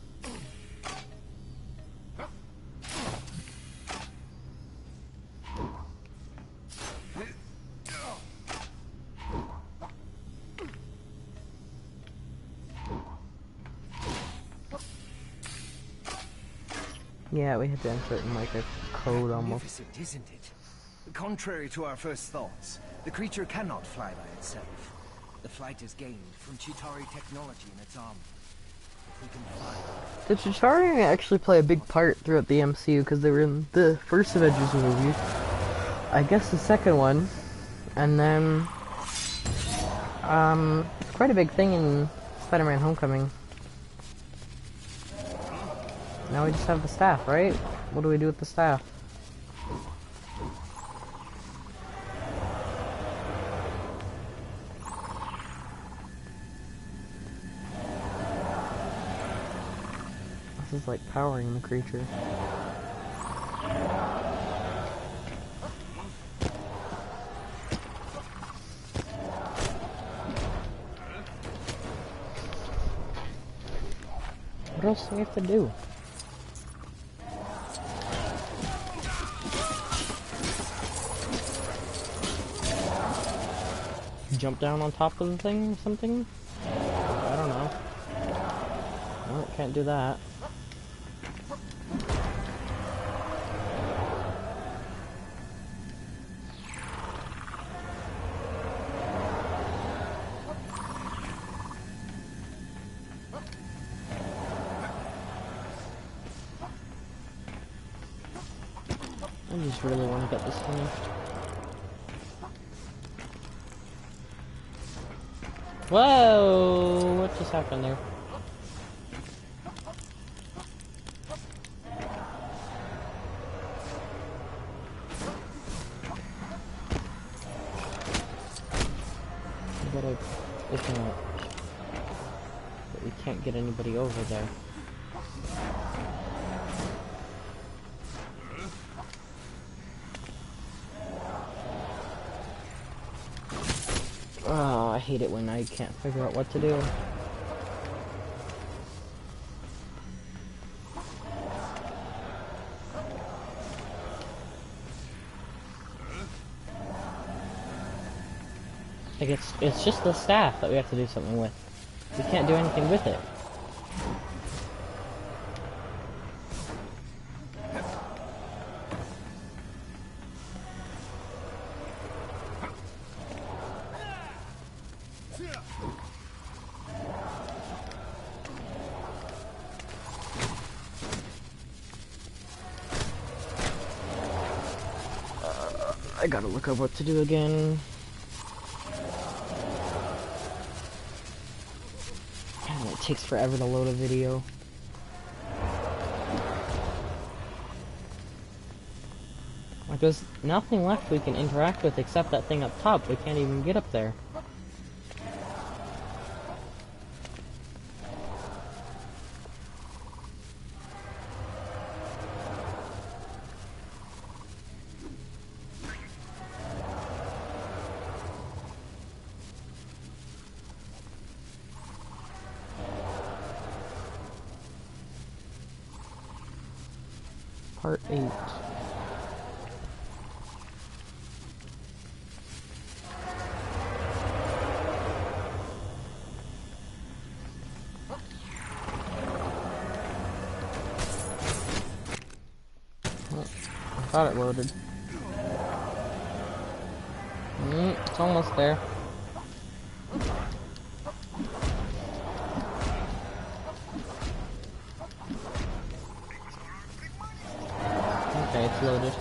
Yeah, we had to enter it in like a code almost. Magnificent, isn't it? Contrary to our first thoughts, the creature cannot fly by itself. The flight is gained from Chitauri technology in its arm. If we can fly... The Chitauri actually play a big part throughout the MCU because they were in the first Avengers movie. I guess the second one. And then... it's quite a big thing in Spider-Man Homecoming. Now we just have the staff, right? What do we do with the staff? This is like powering the creature. What else do we have to do? Jump down on top of the thing or something? I don't know. No, can't do that. I just really want to get this finished. Whoa! What just happened there? We gotta open it. But we can't get anybody over there. Oh, I hate it when I can't figure out what to do. Like it's just the staff that we have to do something with. We can't do anything with it. I gotta look up what to do again. God, it takes forever to load a video. Like there's nothing left we can interact with except that thing up top. We can't even get up there. Part 8. I thought it loaded. It's almost there. Okay, it's loaded.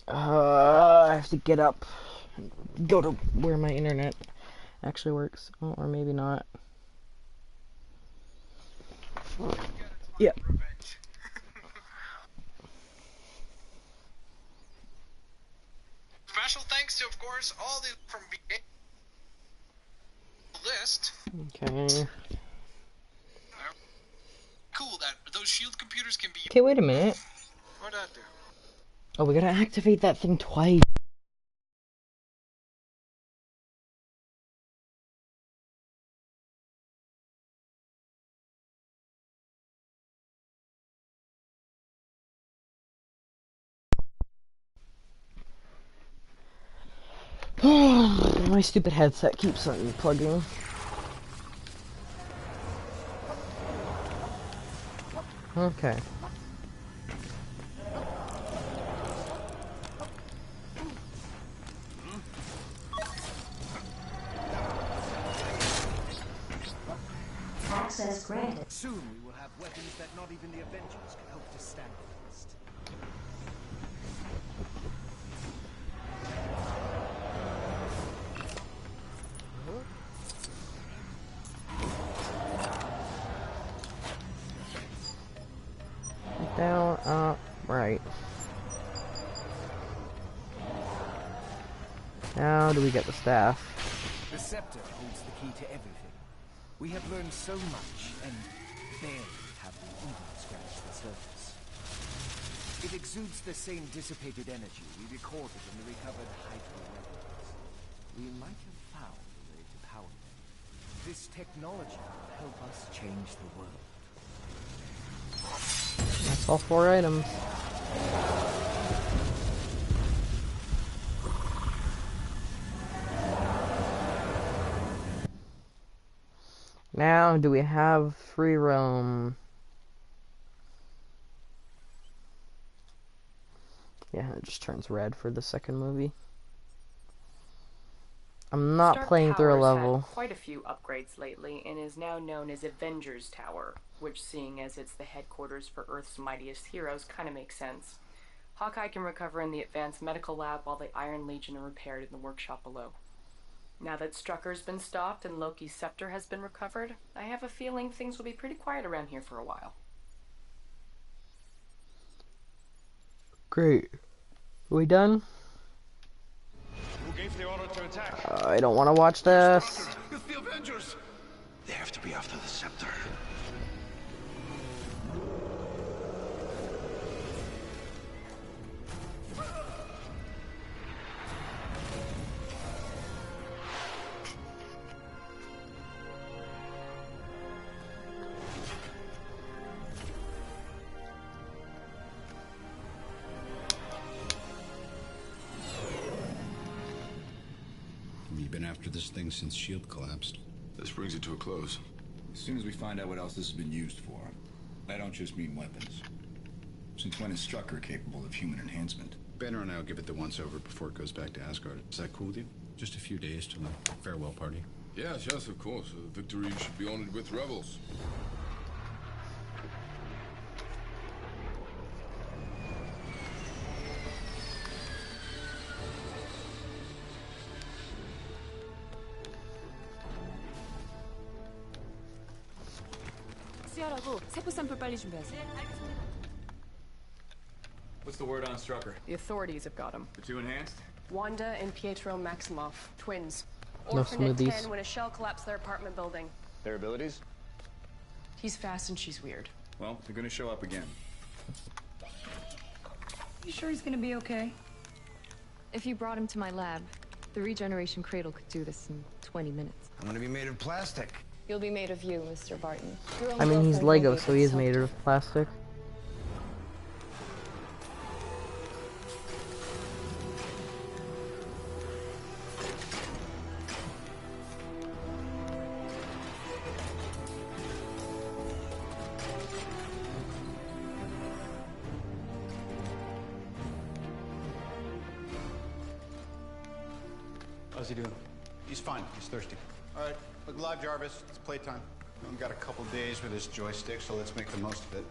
I have to get up and go to where my internet actually works. Oh, or maybe not. Yeah. Special thanks to, of course, all the from list. Okay. Cool that those shield computers can be. Okay, wait a minute. What'd that do? Oh, we gotta activate that thing twice. My stupid headset keeps unplugging. Okay. Access granted. Soon we will have weapons that not even the Avengers can hope to stand against. Down, up, right. Now do we get the staff? The scepter holds the key to everything. We have learned so much, and barely have we even scratched the surface. It exudes the same dissipated energy we recorded in the recovered Hydra weapons. We might have found a way to power them. This technology will help us change the world. That's all 4 items. Now, do we have free roam? Yeah, it just turns red for the second movie. I'm not Stark playing through a Tower's level. had quite a few upgrades lately and is now known as Avengers Tower, which, seeing as it's the headquarters for Earth's mightiest heroes, kind of makes sense. Hawkeye can recover in the advanced medical lab while the Iron Legion are repaired in the workshop below. Now that Strucker's been stopped and Loki's scepter has been recovered, I have a feeling things will be pretty quiet around here for a while. Great. Are we done? Who gave the order to attack? I don't want to watch this. It's the Avengers! They have to be after the scepter. You've been after this thing since S.H.I.E.L.D. collapsed. This brings it to a close. As soon as we find out what else this has been used for, I don't just mean weapons. Since when is Strucker capable of human enhancement? Banner and I will give it the once-over before it goes back to Asgard. Is that cool with you? Just a few days till the farewell party. Yes, of course. Victory should be honored with rebels. 수혈하고 세포 샘플 빨리 준비하세요. What's the word on Strucker? The authorities have got him. The two enhanced? Wanda and Pietro Maximoff, twins. No Orphaned at smoothies. 10 when a shell collapsed their apartment building. Their abilities? He's fast and she's weird. Well, they're gonna show up again. You sure he's gonna be okay? If you brought him to my lab, the regeneration cradle could do this in 20 minutes. I'm gonna be made of plastic. You'll be made of you, Mr. Barton. Your own I mean, he's girlfriend won't Lego, be so he is able to made help of plastic. How's he doing? He's fine. He's thirsty. All right, look alive, Jarvis. It's playtime. We've only got a couple days with this joystick, so let's make the most of it.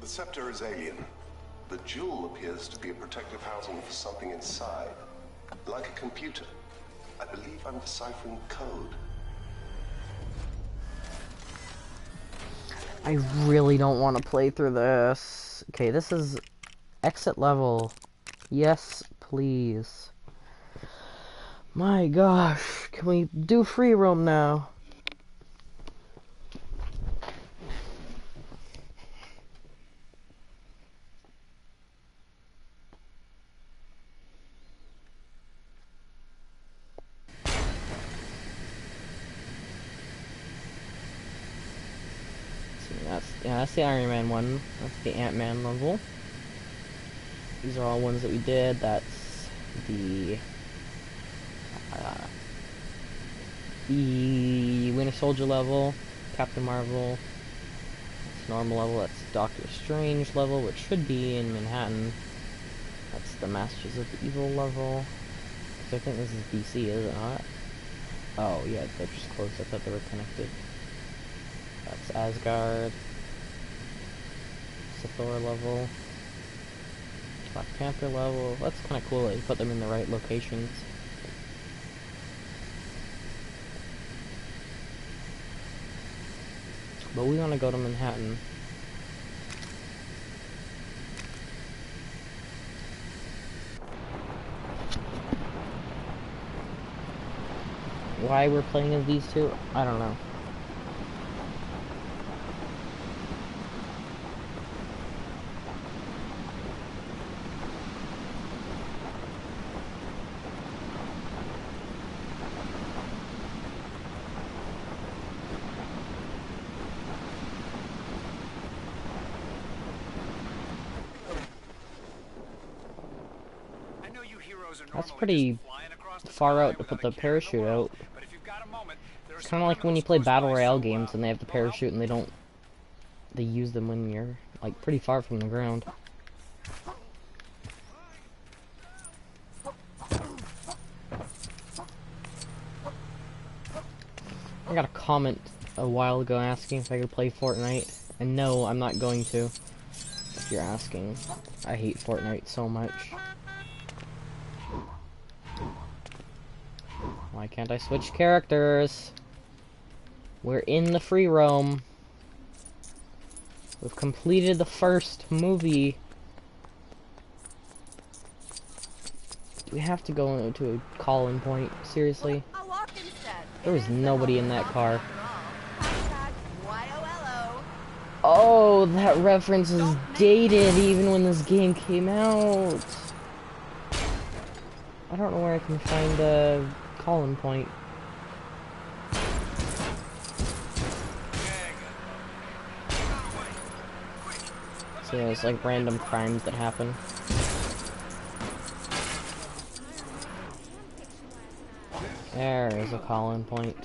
The scepter is alien. The jewel appears to be a protective housing for something inside. Like a computer. I believe I'm deciphering code. I really don't want to play through this. Okay, this is exit level. Yes, please. My gosh, can we do free roam now? That's the Iron Man one. That's the Ant-Man level. These are all ones that we did. That's the Winter Soldier level, Captain Marvel. That's normal level. That's Doctor Strange level, which should be in Manhattan. That's the Masters of Evil level. So I think this is DC, is it not? Oh yeah, they're just close. I thought they were connected. That's Asgard. It's the Thor level. Black Panther level. That's kind of cool that you put them in the right locations. But we want to go to Manhattan. Why we're playing as these two, I don't know. That's pretty far out to put the parachute out. It's kind of like when you play Battle Royale games and they have the parachute and they use them when you're like pretty far from the ground. I got a comment a while ago asking if I could play Fortnite, and no, I'm not going to. If you're asking, I hate Fortnite so much. Why can't I switch characters? We're in the free roam. We've completed the first movie. Do we have to go into a call-in point? Seriously? There was nobody in that car. Oh, that reference is dated even when this game came out. I don't know where I can find a call-in point. So yeah, it's like random crimes that happen. There is a call-in point.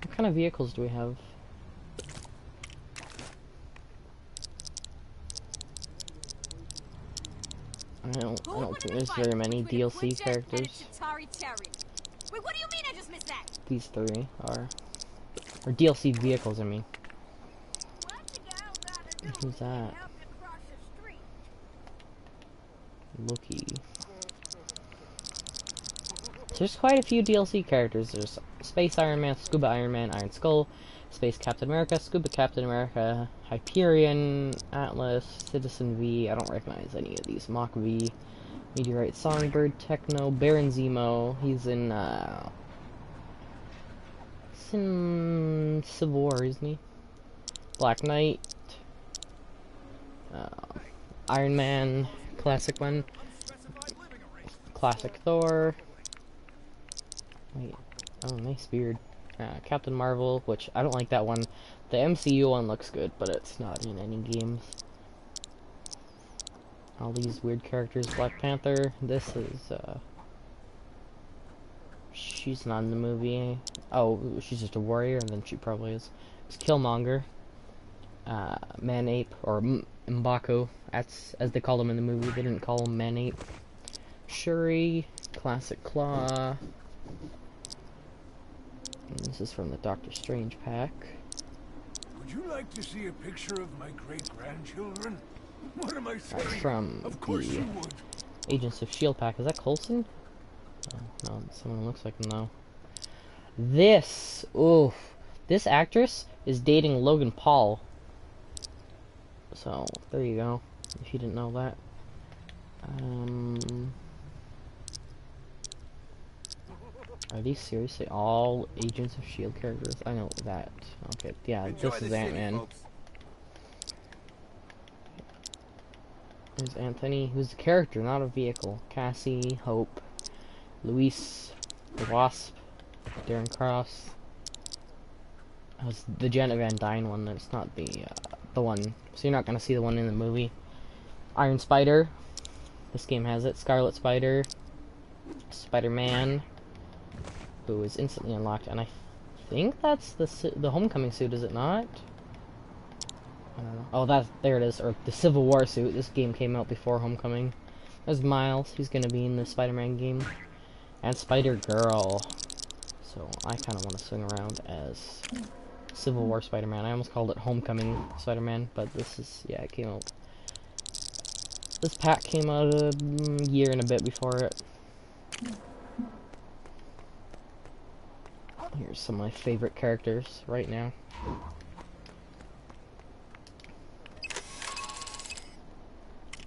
What kind of vehicles do we have? I don't think there's very many DLC characters. Wait, what do you mean I just missed that? These three are. Or DLC vehicles, I mean. Who's that? Looky. So there's quite a few DLC characters. There's Space Iron Man, Scuba Iron Man, Iron Skull, Space Captain America, Scuba Captain America, Hyperion, Atlas, Citizen V. I don't recognize any of these. Mach V, Meteorite Songbird, Techno, Baron Zemo. He's in He's in Civil War, isn't he? Black Knight, Iron Man, classic one, classic Thor. Wait, oh, nice beard. Captain Marvel, which I don't like that one. The MCU one looks good, but it's not in any games. All these weird characters. Black Panther. This is, she's not in the movie. Oh, she's just a warrior, and then she probably is. It's Killmonger. Man-Ape, or M'Baku, that's as they called him in the movie. They didn't call him Man-Ape. Shuri, classic Claw. And this is from the Doctor Strange pack. Would you like to see a picture of my great-grandchildren? What am I saying? That's from the Agents of S.H.I.E.L.D. pack. Is that Coulson? Oh, no, someone who looks like him though. This, oof. This actress is dating Logan Paul. So, there you go, if you didn't know that. Are these seriously all Agents of S.H.I.E.L.D. characters? I know that. Okay, yeah, this is Ant-Man. There's Anthony, who's a character, not a vehicle. Cassie, Hope, Luis, the Wasp, Darren Cross. That was the Janet Van Dyne one. That's not the one. So you're not gonna see the one in the movie. Iron Spider. This game has it. Scarlet Spider. Spider-Man, who is instantly unlocked, and I think that's the Homecoming suit, is it not? I don't know. Oh, there it is, or the Civil War suit. This game came out before Homecoming. There's Miles. He's gonna be in the Spider-Man game, and Spider-Girl. So I kind of want to swing around as Civil War Spider-Man. I almost called it Homecoming Spider-Man, but this is, yeah, it came out. This pack came out a year and a bit before it. Here's some of my favorite characters right now.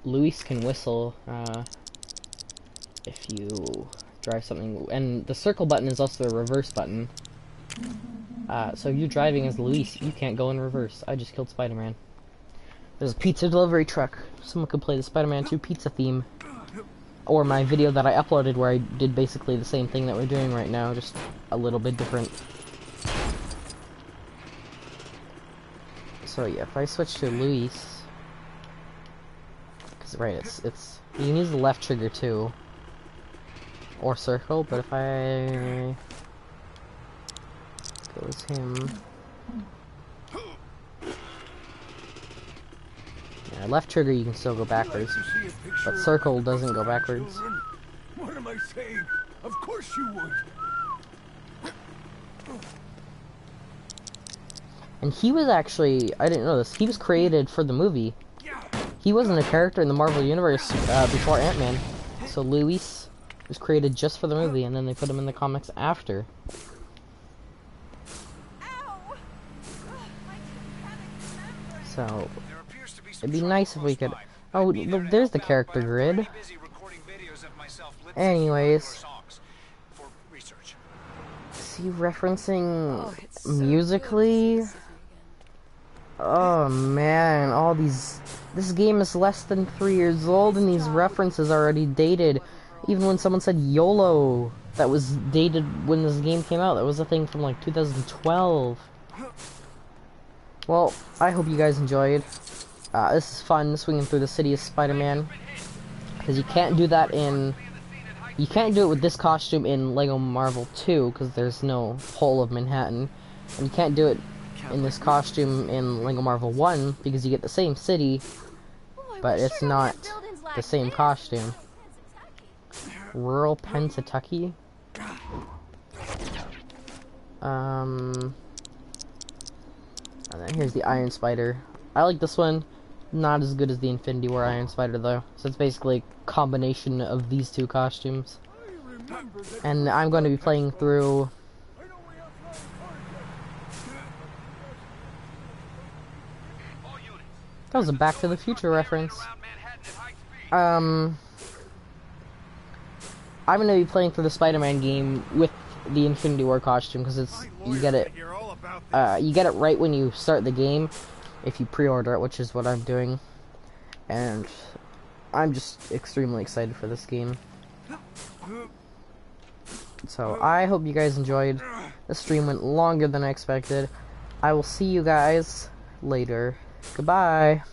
Luis can whistle if you drive something, and the circle button is also a reverse button. So if you're driving as Luis, you can't go in reverse. I just killed Spider-Man. There's a pizza delivery truck. Someone could play the Spider-Man 2 pizza theme. Or my video that I uploaded where I did basically the same thing that we're doing right now, just a little bit different. So yeah, if I switch to Luis, because right, it's you can use the left trigger too, or circle. But if I go as him, yeah, left trigger you can still go backwards, but circle doesn't go backwards. What am I saying? Of course you would. And he was actually, I didn't know this, he was created for the movie. He wasn't a character in the Marvel Universe before Ant-Man. So Luis was created just for the movie, and then they put him in the comics after. So, it'd be nice if we could... Oh, there's the character grid. Anyways. Is he referencing musically? Oh man, all these... This game is less than 3 years old and these references are already dated. Even when someone said YOLO, that was dated when this game came out. That was a thing from like 2012. Well, I hope you guys enjoyed. This is fun, swinging through the city as Spider-Man. Because you can't do that in... You can't do it with this costume in Lego Marvel 2, because there's no whole of Manhattan. And you can't do it in this costume in Lego Marvel 1, because you get the same city, but it's not the same costume. Rural Pennsatucky? And then here's the Iron Spider. I like this one. Not as good as the Infinity War Iron Spider, though. So it's basically a combination of these two costumes. And I'm going to be playing through... That was a Back to the Future reference. I'm going to be playing through the Spider-Man game with the Infinity War costume because you get it right when you start the game if you pre-order it, which is what I'm doing, and I'm just extremely excited for this game. So I hope you guys enjoyed. The stream went longer than I expected. I will see you guys later. Goodbye.